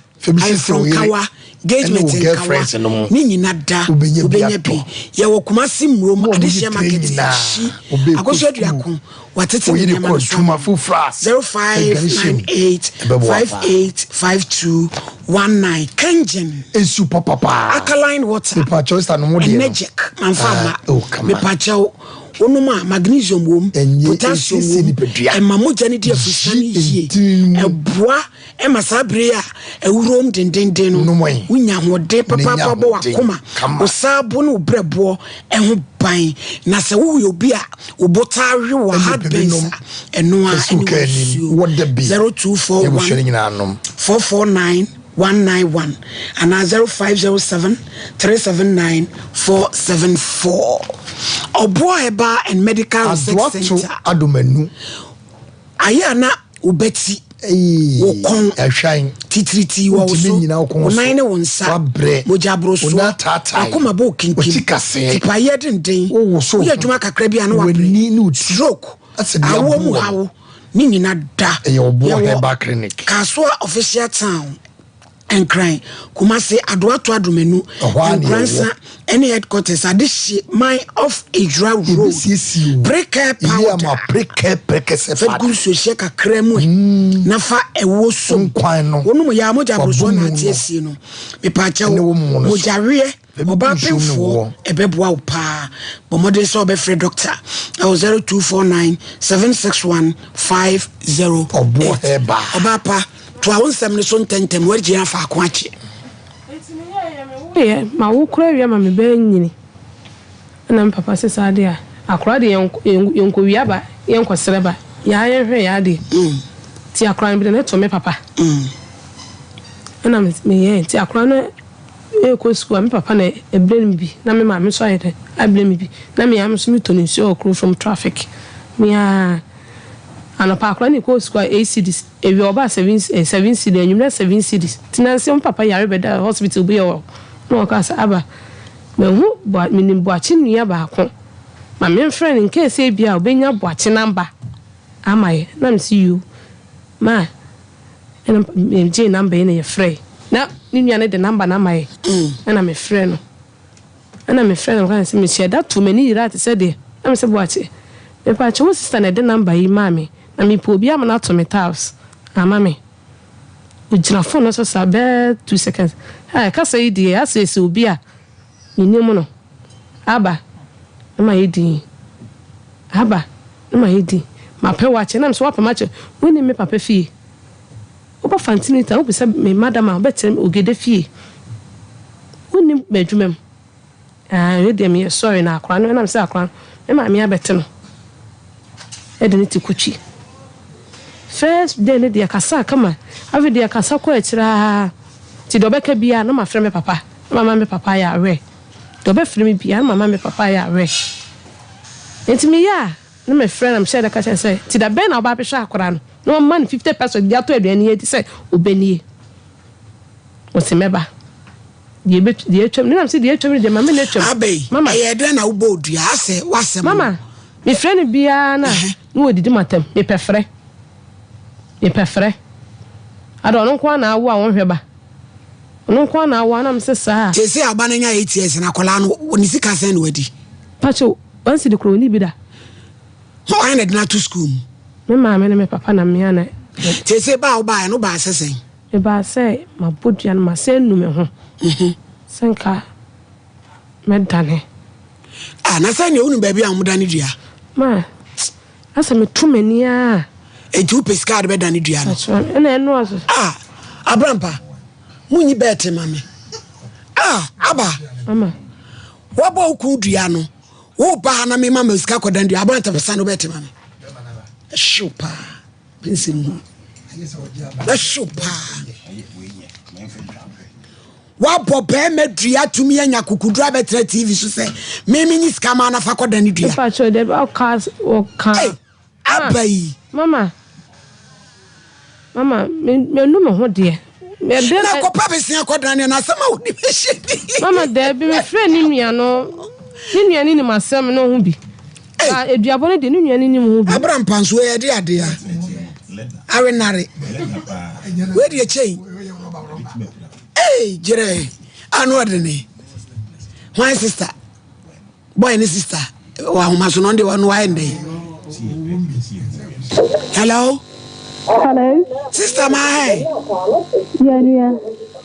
kawa engagement in kawa ni nyina da obenya bi ye wo kumasi mrom adehia market shi akoso aduako watete ni ma tuma fu fras 0598585219 Kenjen esu papa alkaline water pa choice no mo de energetic manfama me pa chao onuma magnesium wom potassium wom emamoja ni dia fusani yie eboa emasabre a ewurom dendenden no unya hode papa bo wakoma osabo no brebo eho ban na se wo obi a obotare wa heartburn eno a 0241449191 and 0507379474 Oboeba and Medical Research Center adomanu ayana ubeti wokon ehwan titriti wo so onan ne wonsa mojabro so akoma bo kinkin tipaye denden wo adwuma kakra bia na wapre stroke awo mu hawo ni nyina da Oboeba clinic Kaswa official town and crying Kumase Adoato Adomenu and grandson any headquarters adishi my off Ijra road breaker powder breaker fegu so sheka kremu nafa ewo so wonu mo ya moja broso na tiesie no me pa che mojare oba pemfo ebeboa upa bomode so obefre doctor 0249761508 oba pa to awonsem ne so ntentem wargia fa ako ache ma wo kura wi ma me ba nyini na papa se sade a akora de yenko wi aba yenko sereba ya yenhwe ya de ti akora bi na to me papa na me ye ti akora no ko school me papa na eblem bi na me ma me so ayede ablem bi na me am so me to nsi okro from traffic me a ana pa akora ni ko school 8 cities ewi oba 7 cities enyumna 7 cities tinansi me papa yare beda hospital bi o no ka sa aba me hu bo minim bo achi nua ba ko ma me friend in case e bia obenya bo achi number amaye na me see you ma ena me je number ina ye free na ni nua ne de number na amaye na me friend no na me friend kan say me share that too many right said there na me say bo achi me pa achi wo sister na de number yi ma me na me po bia ma na to me house ama me ujina phone no so sabe 2 seconds ha ka say die asese obi a minimo no aba na yedi aba na yedi ma pe wache na so wa pa ma che woni me papa fie oba fantinita obi se me madam a betem ogede fie woni bedwumem we dem ye sorry na akwa no na me se akwa me ma me abete no e de ni tikuchi first day ne dia kasa kama ave dia kasa ko etira ti do beka bia na ma frɛ me papa mama me papa ya we do be frɛ me bia mama me papa ya we enti me ya na me frɛ na me share da ka say ti da ben na oba behwa akora no no man 50% dia to aduane ye ti say obenie o se meba die twam na me se die twam de mama na twam mama ye de na wo bodua ase wasem mama me frɛ ne bia na no odidi matam me pefrɛ ado no kwa na awo a won hweba no kwa na awo na me se saa te se aba na nya ATS na kola no oni sika sen no wadi pacho wansi de kroni bi da ho ana de na to school me ma me papa na me ana te se ba wo ba no ba sesen e ba se ma bodua no ma se nu me ho senka me dane na se ne unu ba bi amuda ne dua ma asa me tumani a eju pescard be dane dua no na eno aso abrampa munyi bete mame aba mama wabo ku dua no wo ba na me mama sika kodan dua abanta pesa no bete mame shupa pensin la shupa wabo be medua tumi anya kukudura betre TV so se me nyi sika ma na fa kodan dua pa cho de o cars o kan abai mama me no me ho de na ko pa be sia kodan na sama woni be hye mama de be me frɛ ni nua no ni nua ni masem no ho bi eduabo ne de ni nua ni ho bi abram panso ye de ade a awenare we de chain jere anu adene my sister boy ni sister wa homa so no de wonu wa ende hello sister my yeah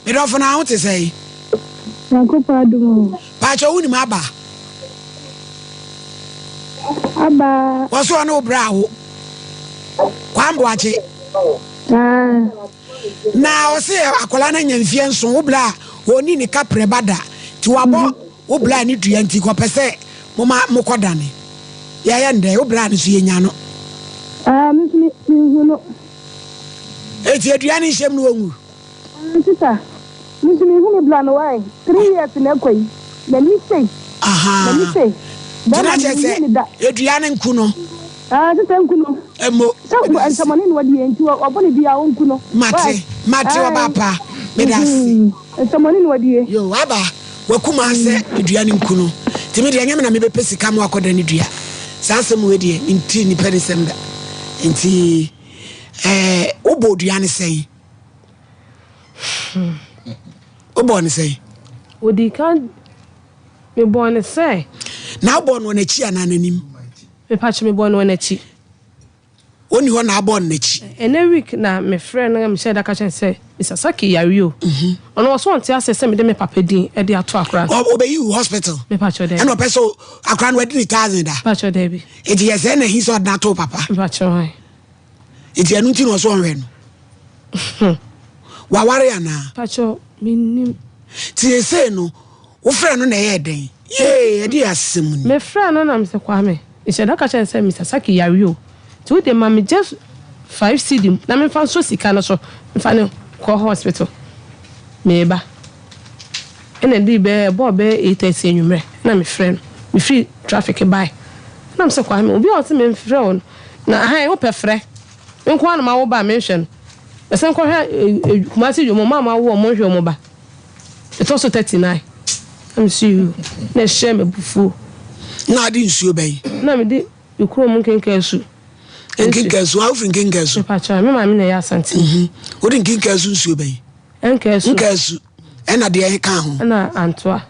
me do for now to say nakupa dumo pacho wuni maba aba waso anu brawo kwambo ache na o se akola na nyamfie nso wo bla oni ni kapre bada ti wabo wo bla ni dua nti ko pese mo kodane ya nde wo bla ni so yenya no mi no eti adua ni hyem no wangu tita mi hu mi bla no why 3 years na kwai na mi say dana chese adua ni nku no tita nku no emo so antamani no wadi enti obone bia onku no mate obapa medasi antamani no wadi yo aba wakuma ase adua ni nku no timi de nyame na me bepesi kam akoda ni dua saasem we de nti ni perisem da nti obo dua ni sei obo ni sei odi kan me bo ni sei na obo no na chi ana nanim me pa chi me bo no na chi Oni ho na abon nachi. Ene week na me friend na me share that catch say Mr. Saki yario. Ono was want to say me de me papa din e de ato akra. Obey you hospital. Me pacho there. And no person akra no wedi 1000 da. Pacho there bi. It yes na he so na to papa. Pacho hai. It anu nti no so onwe no. Wa ware ana. Pacho minim. Ti say no, wo friend no na ye den. Ye de asem ni. Me friend no na me se kwa me. E share that catch say Mr. Saki yario. To the mommy just 5 CD na me fan so sika no so me fa ne call hospital me ba ene di be bo be 8:30 anwumre na me friend me free traffic by na me se kwa me obi o se me frɛ on na han wo pɛfrɛ me kwa na ma wo ba me hwɛ no se nkɔ hwɛ kuma se yo mama wo mo hwɛ mo ba it also 39 I'm see you na share me bufu na di nsuo bɛn na me di ikuro mo kenkensu Nkinkasu, how from Kinkasu? Pacha, me ma na ya santi. What in Kinkasu nsuo bɛn? Nkasu. Ɛna de ka ho. Ɛna Antoa.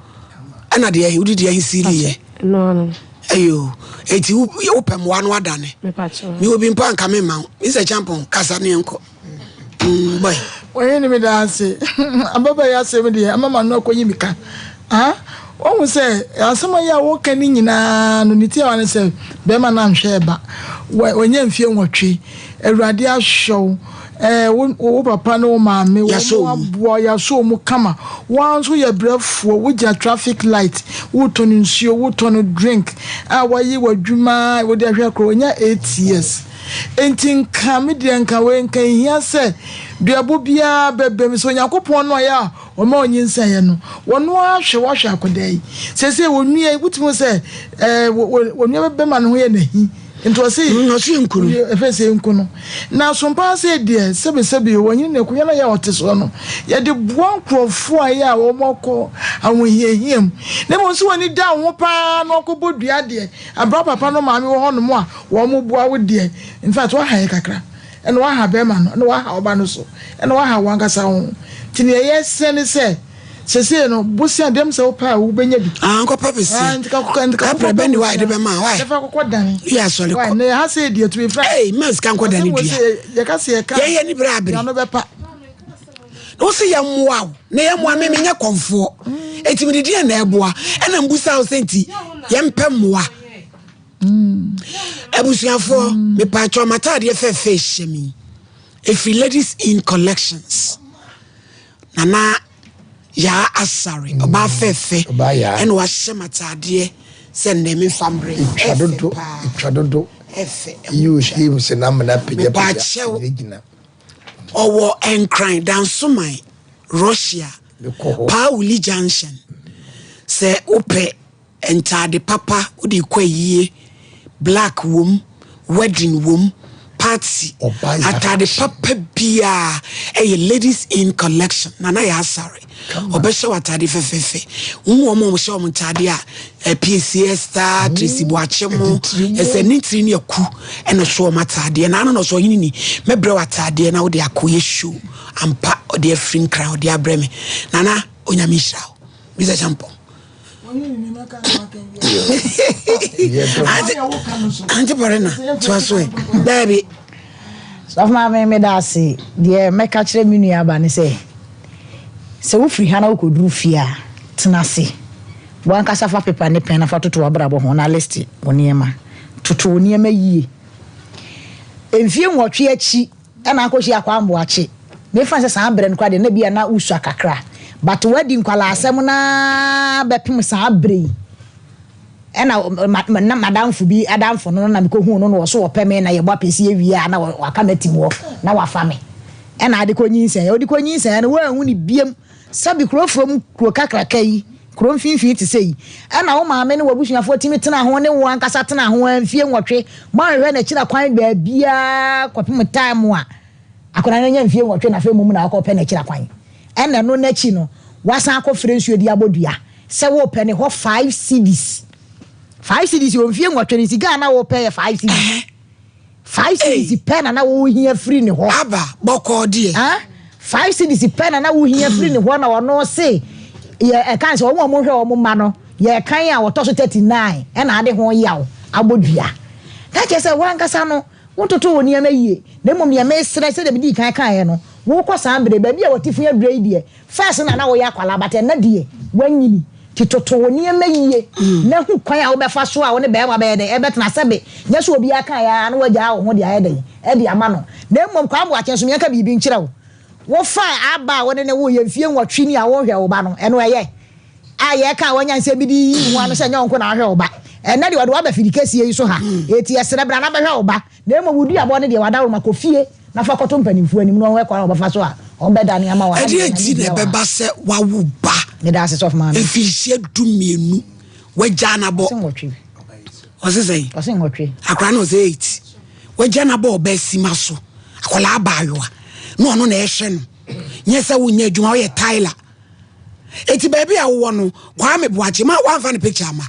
Ɛna de udi de siri ye. No. Ayo, eti wo pem wa no adane. Me pacha. Me obi mpa nka me ma. Me se champion kasa ne enko. Boy. Oye ni me da ase. Ababa ya se me de amama no akonyi mika. Ah? Wọ́n sẹ́ asẹ́mọ̀ yà wọ́n kẹ́ ní nyinaa no ní tí àwọn sẹ́ bẹ́ẹ̀ ma náà nhwẹ́ ẹ̀bà wọ́n yẹ nfie nwọ̀twe ẹ̀rọ̀adé ahyẹ́w wọ́n papa ní wọ́n maame wọ́n aboa yasọ́ wọ́n kama wọ́n nso yẹ brẹ́fọ́ wọ́n gyina traffic light wọ́n tọ́ ní nsuo wọ́n tọ́ ní drink a wọ́n yí wọ́n dwuma wọ́n de ahwẹ́ kọ́ wọ́n nyɛ 8 years enti nka mi deɛ nka wei nka ihia sɛ duabo biara bɛbɛm sɛ onyankopɔn no ɔyɛ a ɔma ɔnyi nsɛeɛ no wɔno ahwɛ wahwɛ akɔda yi sɛsɛ wɔnnua wotumi sɛ wɔnnua bɛbɛma no ho yɛ nahi nti ɔse ɛfɛ sɛ nku no na asompa sɛ deɛ sɛbesɛbe wɔnyine ne ɛkoyɛ no yɛ ɔte soɔ no yɛde boa nkurɔfoɔ a yɛ a wɔmɔkɔ ahohiahia mu na mmom sɛ wɔne da wo ho paa na ɔkɔbɔ dua deɛ abra papa no maame wɔ hɔ nom a wɔn boa wo deɛ in fact waha yɛ kakra ɛna waha bɛrima no ɛna waha ɔba no so ɛna waha wankasa ho nti ne ɛyɛ sɛ ne sɛ sese no bosia dem se opa wo benya bi anko papesi ka prebeni wa de be ma wa e fa kokko dan ya sole ko ne ha se die to be fra mas kan ko dan dia ye ka se ye ka ye ni bra abri no be pa no se ya moa ne ya moa me nya konfo eti me de na eboa e na mbusa o senti ye mpɛ moa ebusuafo me pa cho matade fefe hyemi if ladies in collections nana ya asari oba fefe ene wa hyematade se ne me fambre itwadodo efe you him se na mena pija pija owo enkran danso man Russia Pauli Junction se ope entade papa odi kwayie black wom wedding wom party atade papa bia ladies in collection nana ya asari obesha watade fefefe wo mo sha mo tade a PCS star Tracy Boachemo ese nitri ne aku ene so matade na no so yini ni mebre watade na wo de akoye show ampa o de free crowd de abreme nana onyame hira Mr. Champo Anti Parena twaso baby so ma me da se de meka kire me nua ba ne se wo free ha na wo koduru fia tena se wan kasa fa paper ne pen na fa toto abrabo ho na list woniema toto woniema yie emfie nwotwe achi na akohia kwa ambo achi me fa se sa abre no kwa de na bia na usu akakra but wedding kwala asem na bepem sa abre na madam fu bi adam fo no na me ko hu no no so opeme na ye bua pesi awia na waka matim wo na wafa me na ade ko nyinsen odi ko nyinsen na wa hu ni biem sabi kro from kro kakraka yi kro mfinfin ti sei na wo maame ne wabusuafo timi tena ho ne wo ankasa tena ho amfie nwotwe ma hwe na kira kwan ba bia kwapem time a akona na nya mfie nwotwe na fe mum na akọ na kira kwan no na chi no wasan akọ frensuo di abodua se wo pe ne ho 5 CDs 5 CDs yo mfie nwotwe ni siga na wo pe 5 CDs 5 CDs pen na wo hia free ne ho aba boko die 5 CDs pen na wo hia free ne ho na wono se ye kan se wo mo hwe wo ma no ye kan a wo to so 39 na ade ho yaw abodua that is a wankasa no wototo woni ama yie na mom ye mesra se de bidi kan kan no wo kɔ sambre ba bia wotifu ya dre die first na wo ya kwala bate na die wanyini titoto woni ama yie na hu kwan a wo befa so a wo ne be ma be de e betena sebe nya so obi aka ya na wagya wo ho de ayede e de ama no na mom kwa mo akyɛ so me aka bibi nkyerɛ wo fa aba wo ne wo ye mfie nwɔtwe ni a wo hwɛ wo ba no ɛno ɛyɛ a ye ka wanya nse bidi hu ano sɛ nya onko na hwɛ wo ba na de wado aba fidikasi yi so ha eti esere bra na be hwɛ wo ba na mo wudi abo ne de wada wo makofie na fa koto mpanimfu anim no we kwa obafa so a obeda ne ama wa edi enti na be ba se wa wo ba me da se of man efihie dumienu wagya na bo osesei osenwotwe akra no se 8 wagya na bo oba sima so akola abayoa no ono na ehwe no nyesa wo nya adwuma wo ye Tyler eti baby a wo no kwa me boache ma wa fa ne picture ma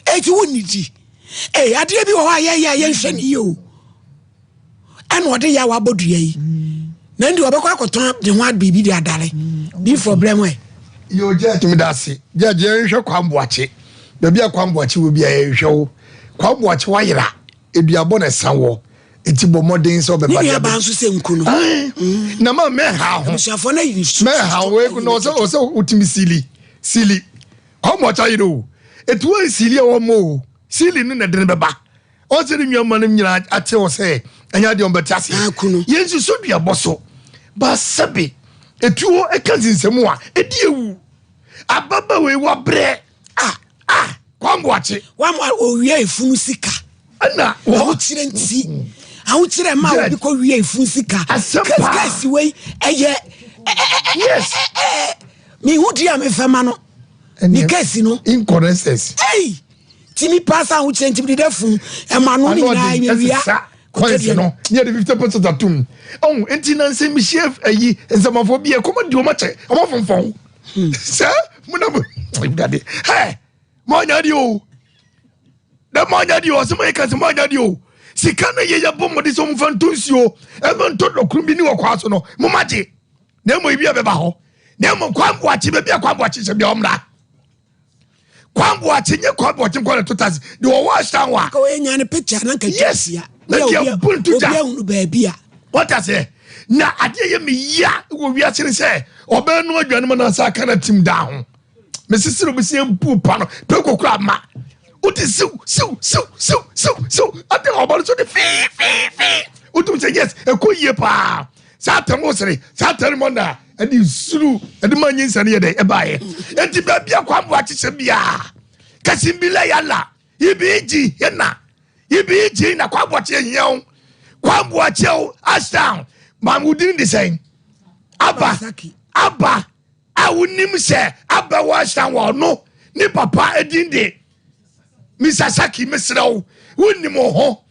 eti wo nidi ade bi wo ha ye nhwe ni yo eno de ya wa bodua yi na ndi obekwa akoton de ho bibi de adare bi problem we yo je tumi dase je nhwe kwamboache baby akwamboache wo bia ye nhwe wo kwamboache wa yira eduabo na sanwo eti bo modern so be ba ya ba nso se nkuno na ma me ha ho msiafo na yin me ha we ku no so utimi sili kwamboache yiro etu wa sili wo mo sili no na de beba o se ni nwama no nyina ate wo se anya de on betase yensu so dua boso ba sabe etuo ekazinsemu a ediewu ababa we wa bre kwamboache wa owie efunu sika ana wo kire nti awo kire ma obi ko wie efunu sika kasi we eye yes mi hudi am fema no mi kasi no incoherences timi pass awo kire nti de fun e ma no ni na wia kwesi no near the 50% atum oh enti na nse mi chef ayi nsamafo bi e komo di o ma che o ma fonfon sir munabo dade hey mo nya di o da mo nya di o so mo ka se mo nya di o sika na ye ya bomo di so mo fantonsuo e mo nto dokrum bi ni wo kwa so no mo maje na mo ibi e be ba ho na mo kwamboache be bia kwamboache se bia omra kwamboache nye kwamboache kwa totas de wo wash down wa ko enya ne picture na ka yes na dia buntu ja unu baby a what I say na ade ye me ya wo wi akire se oba no adwane na sa kana tim down me sisiru bi se mpu pa no pe kokura ma uti siu ade oba so de fi utu say yes e ko ye pa sa tamo sere sa tamo na ade suru ade manyi nsane ye de e ba ye enti ba bia kwambo akise bia kasimbila yala ibiji yena ibiji na kwamboache nyew kwamboache ashdown mamudin de sen aba awunim se aba washdown wo no ni papa edin de misasaki mesrew wunim ho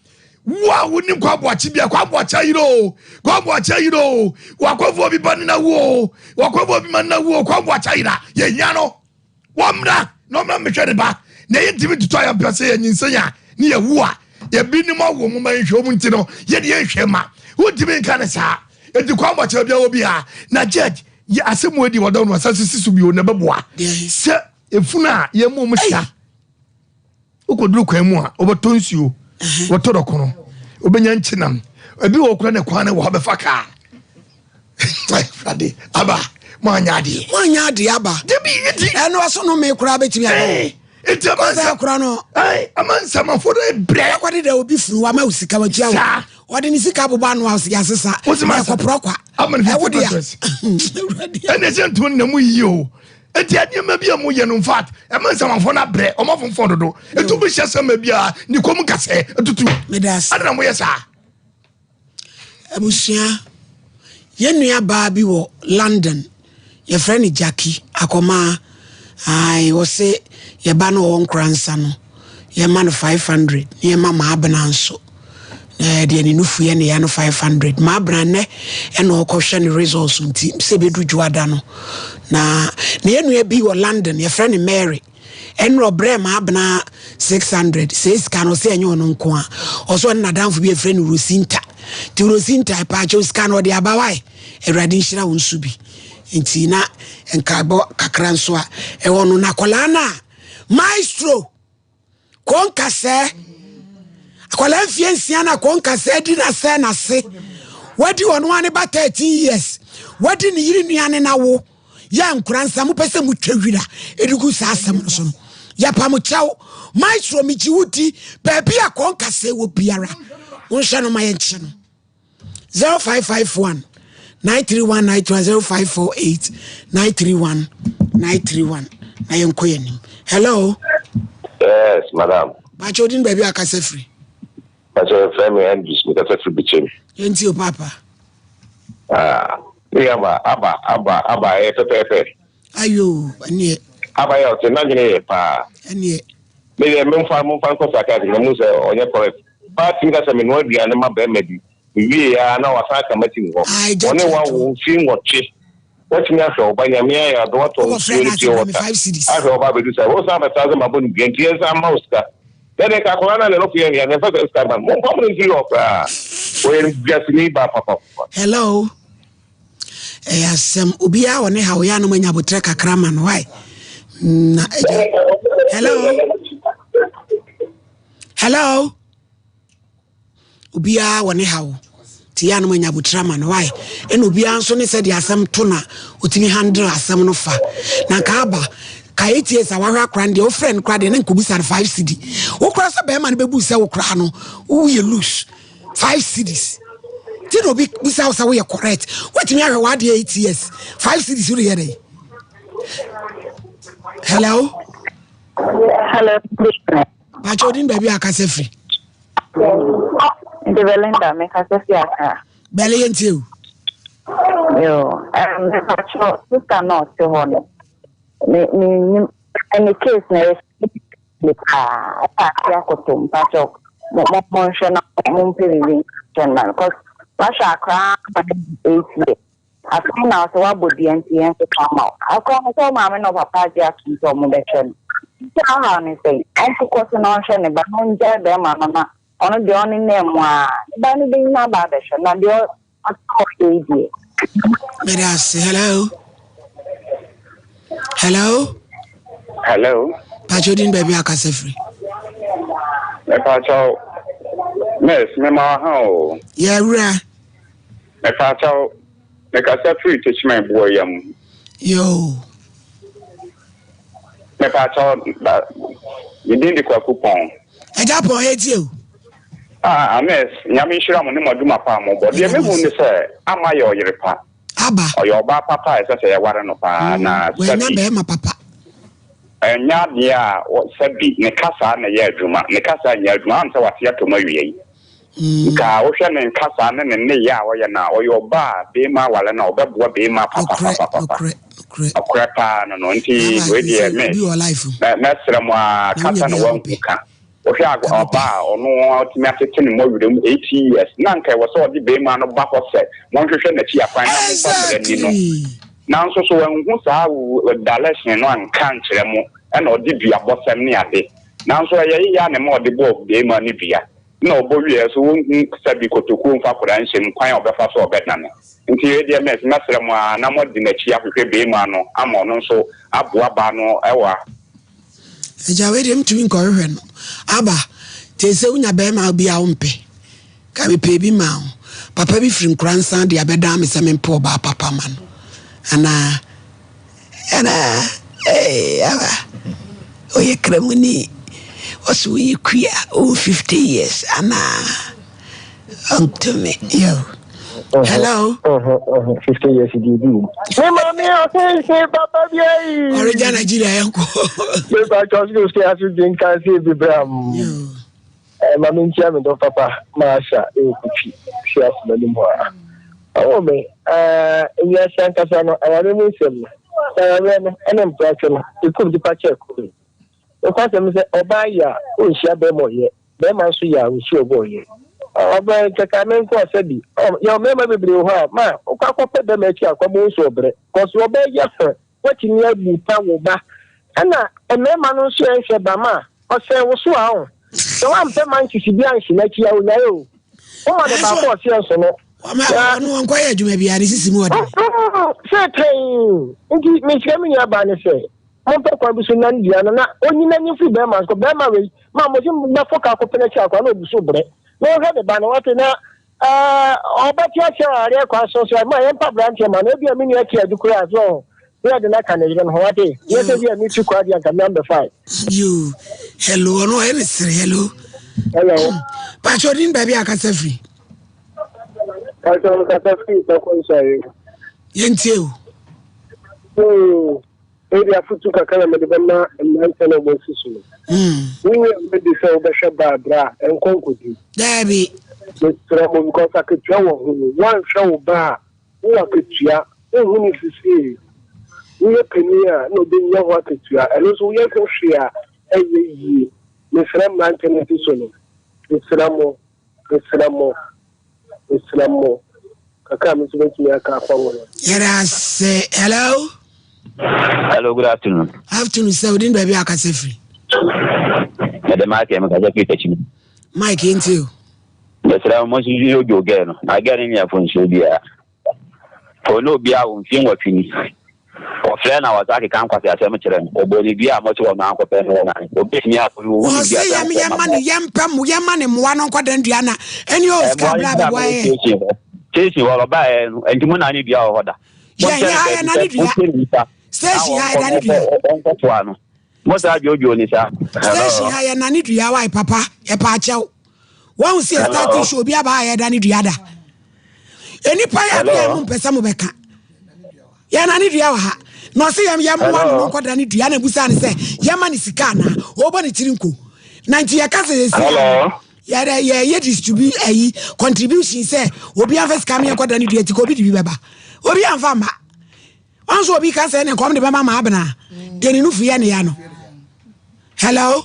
wa wunim kwamboache bia kwamboache yiro wakwafo bi banina wo wakwafo bi manna wo kwamboache yira ye nya no wamra no ma mehwede ba na yentimi tuto ya pese ye nyinsanya ni ye wo ye binim awo mo man hwe mu ntino ye de hwe ma wotimi nka ne sa edi kwamboache bia obi a na judge ye asemu edi wodo no asase sisu bi o na beboa se efuna ye mu msha ukoduru kwan mu a obotonsuo wotodo kono obenya nchinam ebi wo kura ne kwan ne wo befa ka Friday aba manya ade aba debi edi eno aso no me kura betimi aba eti amansa kura no amansa maforo ebre akwade da obi funu wa ma usika wa tia wo ode ni sika boba no house ya sesa e ko prokwa amane ene sentu na mu yio eti adema bia mu ye no in fact amansa maforo na bre o mafonfon dodo etu bi hyesa ma bia ni kom kase etutu medas adana mo yesa abusia ye nua ba bi wo London ye friend Jackie akoma ai wo se ye ba no won kransa no ye ma no 500 ye ma abena nso de ni nufu ye ne ya no 500 ma abena ne e no ko hwe ne results nti se bedu juada no na ye nua bi wo London ye friend Mary enro bre ma abena 600 says kan o se enyo no nko a oso na danfo bi e friend Rosinta ti Rosinta pa cho scan o de abawai ewrade nhira won su bi nti na enkabo kakra nso a e wono na kola na maestro konkase akwala mfie nsia na konkasa di na se na se wadi ono ane ba 13 years wadi ni yiri nuane na wo ya nkransa mo pese mo twawira edugu sa asem no so ya pa mo chawo maestro mi jiwudi baby akonkasa wo biara won hye no mayenche no 0551 931 0548 931 931 na yenkoyenim. Hello. Yes, madam. Bachodin baby akase free. Bacho family and just me akase free bitchin. Yenti o papa. Aba pepe. Ayo, anie. Aba yo te na gine pa. Anie. Me me mfa ko saka na mu se onye correct. Ba tinga se me no bia na ma be medi. Wi ya na wasa ka mati ngo. One wa wo fi ngoche. What me after obanya me ya do what on security water. After oba be do say wo sa beta ma bonu genti esa mouse ka. Then ka ko na le no fi ya na fa ska ba. Mo pa mo ni fi okra. We just ni ba papa. Hello. Asem ubia woni ha wo ya no manya botre kakra man why? Na hello. Hello. Ubia woni ha wo tia no manya botre man why? En ubia nso ne se de asem to na otimi handle asem no fa. Na ka aba ka eties awahwa kran de o friend kra de na nkobusa 5 cd. Wo kra se be man bebu se wo kra no wo ye loose 5 cds. Ti no bi busa wo ye correct. Wetimi ahwe wa de 8 years 5 cds you hear. Hello. Hello. Bachodin baby akase free. The Belinda make us a fiaka. Belly and you. Yo, sister not to honor. Any case, the Yakotum, Pachok, Monshana, Mumpiri, because Russia cry 8 years. I think now so what would the NTN to come out? I come so mamma of a party to Mubation. How I say, I'm to cause an ocean, but no jab them, mamma. On the only name, Danny being not bad, and you're a lady. May I say hello? Hello? Hello? Pachodin baby akase free. Me pacho. Miss, me ma how? Yeah, ra. Me pacho. Me kase free teach my boy yam. Yo. Me pacho you didn't the coupon. I jump on head you. Miss, Yami Shram on him do my palm, but the me won't say, am I your repa? Abba, or your bar papa is a warren of na my papa. And ya, what said the Nicasa and a year druma, Nicasa and your drum, so what's yet to marry. Ocean and Casa and ne ya or your bar, be my while and all that will be my papa. A crapper and auntie, ready, miss your life. That's Ramwa Casa one can. Or bar or no automatic more with 80 years. Nanka was all the Bayman of Bapper said, one to send a chia fine. Now, so when once I would Dallas and one country and or did be a bossam near day. Now, so I yan and more the book, the money via. No, boy, yes, who said because to come for and quite of the first or better. Until the mess, Master Moa, no more than a chia with Baymano, Amon, so Abuabano, Ewa. Jawed him to incorrect. Abba, te se unya be ma bi a umpe. Ka be pe bi ma. Papa bi from grandson de abeda me se me po ba papa man. Ana Abba. Oye kremuni. Osu yi kwia o 50 years ana. To me, yo. Hello. 50 years did you. Hey, mommy, okay, Papa, yeah. Origin Nigeria, uncle. Yes, I just go as you think I see the Bram. Mammy, chairman of Papa, Marsha, she has many more. Oh, me, yes, Sankasano, I remove him. And I'm practicing to come to Pacha. The question is, Obaya, who shall be more yet. Bemansuya, we show boy. Ọba kekamen ko sebi your memory be ho ma okakopɛ dem achi akwabo so bre cause oba yafa watini abu pa wo ba ana emema no so ehwe ba ma ose wo so a ho so am pe man kisi bi anhye na chi ya wo na yo o ma de ba ko se so no ma no nko ya adwuma bia ne sisi mu ode se train ngi me chemi ya ba ne se ampa kwa biso nan dia na onyi na nyi fi be ma so be ma we ma mo jim na foka ko pene cha kwa na obuso bre no he de ba na wate na obati acha are kwa so ma yempa branch ma na bia mini akia dukura so ya de na kan e no wate yes bia mi tu kwa dia kan number 5 you hello no any hello Pachodin baby akasa free Pacho kasa free to ko sai yenteu area futu kakana me de na ntana mo susu we me de se obesha bra enkonkodi dabi tra mo ko saketua wo hu wan hwe ba wo aketua ehu ni sisi we penia no de nya wo aketua eno so ye ko hwea eyi me fra man ntana susu no Islamo kaka mi so betumi aka akwa wo yes hello good afternoon sir udin baby akasa free madam ake me kaja fitachi Mike into Yesra mo si yo joge no agari ni afon so bia ono bia won fin watwini o fre na wazaki kan kwase asem kire no oboni bia mo so na akopɛ no na obetimi afo wo bia ya me yamane yempam yamane moa no kwadan dua na eni o ska bra be boye tesi wala ba entimo na ni bia o hoda ya na ni dua station ya na ni dua onko to ano mo sa jojo ni sa station ya na ni dua wai papa e pa chew won see start show bia ba ya da ni dua da eni pa ya bia mo pesa mo beka ya na ni dua wa ha no se yam moa no kwadan ni dua na busa ne se yama ni sika na obo ni tirinko 90 ya kase ye distribute contribution say obi an first come kwadan ni dua ti ko bi di beba obi an fa ma anso obi ka say ne kom de bema ma abena deni nu fiye ne ya no hello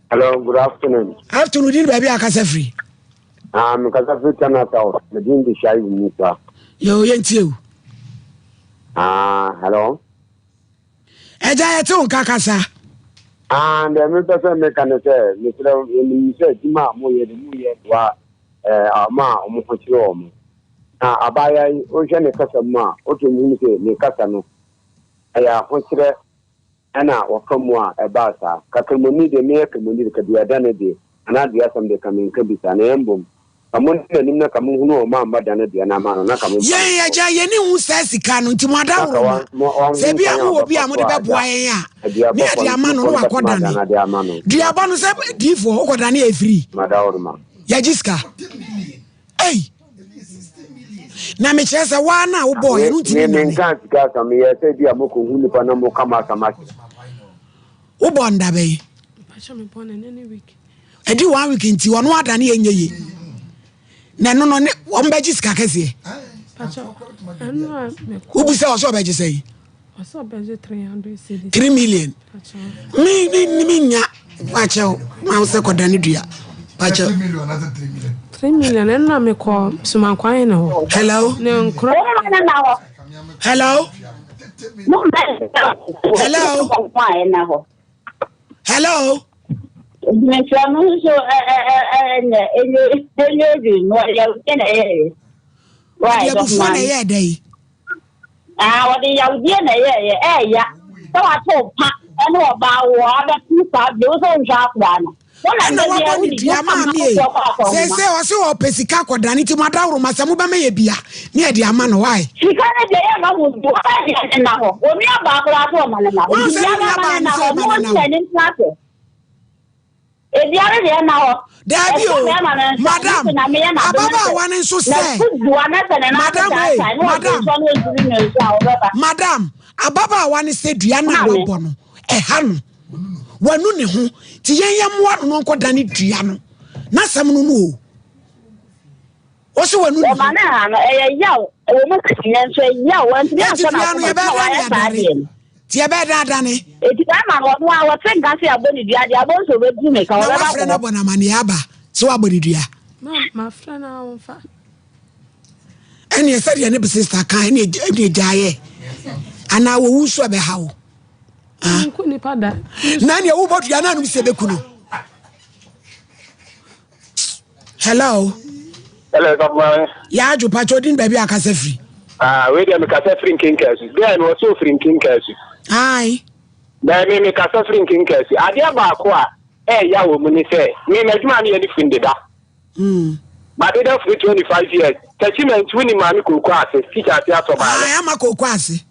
good afternoon din baby akasa free kasa free kana tawo me din di shai ni ta yo yentiu hello eja ye tun kakasa and me person me kan say me say ti ma mo ye wa ama o mo ko ti o mo abaya o je ne kasa ma o to mu se ne kasa no aya ho kire ana o kamu a eba sa kakamoni de me kakamoni de kabia dane de ana dia sam de kamin kabisa na embom amon ne nim na kamun hunu o ma mbada na dia na ma no na kamun ye ja ye ni hu sa sika no nti mo adawro se bia hu obi a mo de beboa yen a me dia ma no no akoda ne dia ba no se difo okoda ne e free madawro ma ya jiska ei na me chese wa na wo boy no ntimi me nkan sika ka me ye se dia mo ko hu ni pa na mo kama wo bonda be pacha me pon any week edi 1 week nti wono ada ne yenye na no ne ombeji sika kese pacha eno me ko bu se o so beji sei o so beji 300 cedis 3 million pacha mi nya pacha ma se ko dani dua pacha 3 million na 3 million 3 million eno me ko sumankwan na ho hello ne nkro hello hello me chamo so no ya kena why do fun e dey what the ya na ya so I told pa eno ba wo ada tusa de so nja kwa no na wa boni dia ma mi se o se o pesika koda ni ti madawro masemu ba me ye bia ni e dia ma no why sika na de ya ma mu do ya na ho o mi aba kra to ma na na o dia na ho mo ni plate e dia re de na ho Dabi o madam ababa wan so se madam ababa wan se dua na wo bo no e ha no wanu ne ho ti yen moa no nko dane dua no na sam no no o so wanu ne ma na no e yaw e wo mo kien so yaw wan ti asa na ko ti e be dane e ti ma no no a wo tenga se aboni dua dia bo so be di me ka wo ba ko na bona mane aba so aboni dua ma fra na wo fa eni e sadia ne be sister kan eni jaye ana wo wusu be hawo nkuni pada nani wo bodu ya nanu se bekunu hello Hello, Papa. Ya ju pacho din baby akasa free. we dey me kasa frinking kasi dey no so frinking kasi ai na me kasa frinking kasi ade ba ko a ya wo mu ni say me adwuma me ni finde da but they for 25 years attachment wini mami kokko ase teacher ati atoba ai ama kokko ase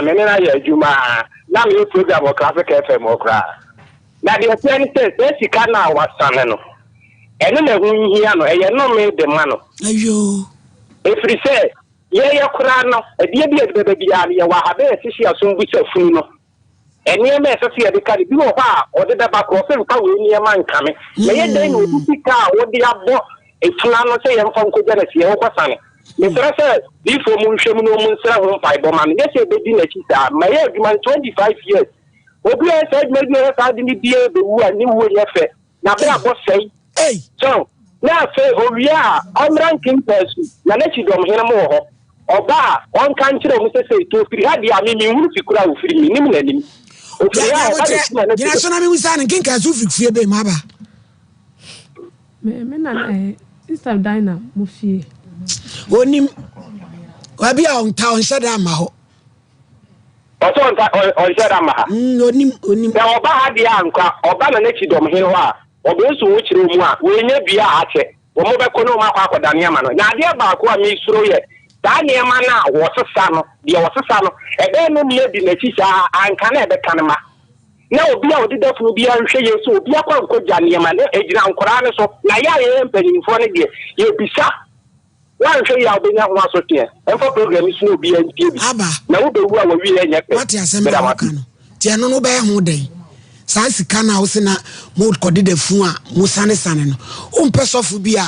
me na ya adwuma na me program o Classic FM okra na the plan say sika na wasane no eno na hu hia no eye no me de ma no ayo efiri say ye kura no edie bi bia ye wa habe sisi asombu safunu no eni me se se de ka bi wo ha o de ba ko se ka we ni ma nkame na ye den no sika wo de abo etuna no se ye mfa nkoja na sie wo kwasane me se before mu nhwemu no mu nsra ho mfa ibo ma me se be di na chita ma ye adwuma 25 years obi e se me di sa di ni bie be wu ani wo ye fe na be abo sei so na fe owia amranking person na na chidom hena mo ho oba on kan kire mu se to firi ha dia me hu fikura wo firi mi nim na nim o firi ha ya so na me wisa ne kinka so fikfie be ma ba me na Sister Dina mo fie onim wabi a on town shada ma ho oso on shada ma ha onim na oba ha dia anka oba na chidom hena ho a oba so wo kire mu a we nya bia ache wo mo be kono ma kwa dane ma no na dia ba ko a me suro ye da ne ma na wo sesa no dia wo sesa no ebe no me di na chicha anka na ebe kan ma na obi a odi dafunu bi a hwe yeso obi akwa nkoja ne ma na ejira nkora ne so na ya ye mpanimfo ne de ye bisa wa hwe ya obi nya ho asote enfo program isi obi a ntie bi na wo be wu a wo wi enye pe what ya sema aka no tie no be ho den saa sika na wo se na mo kodi de fu a mo sane no o mpesofu bi a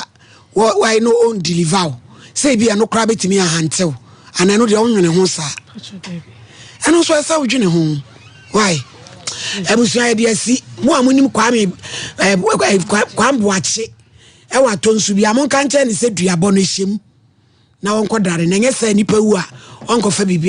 why no on deliver say bi a no kra betimi a hantew ana no de onwene ho saa eno so esa wudwene ho why ebusuan de asi mo amunim kwame kwamboache e wa tonsu bi amon kan che ne se duabo no hyem na won kodare na nyesa nipa wu a onko fa bibia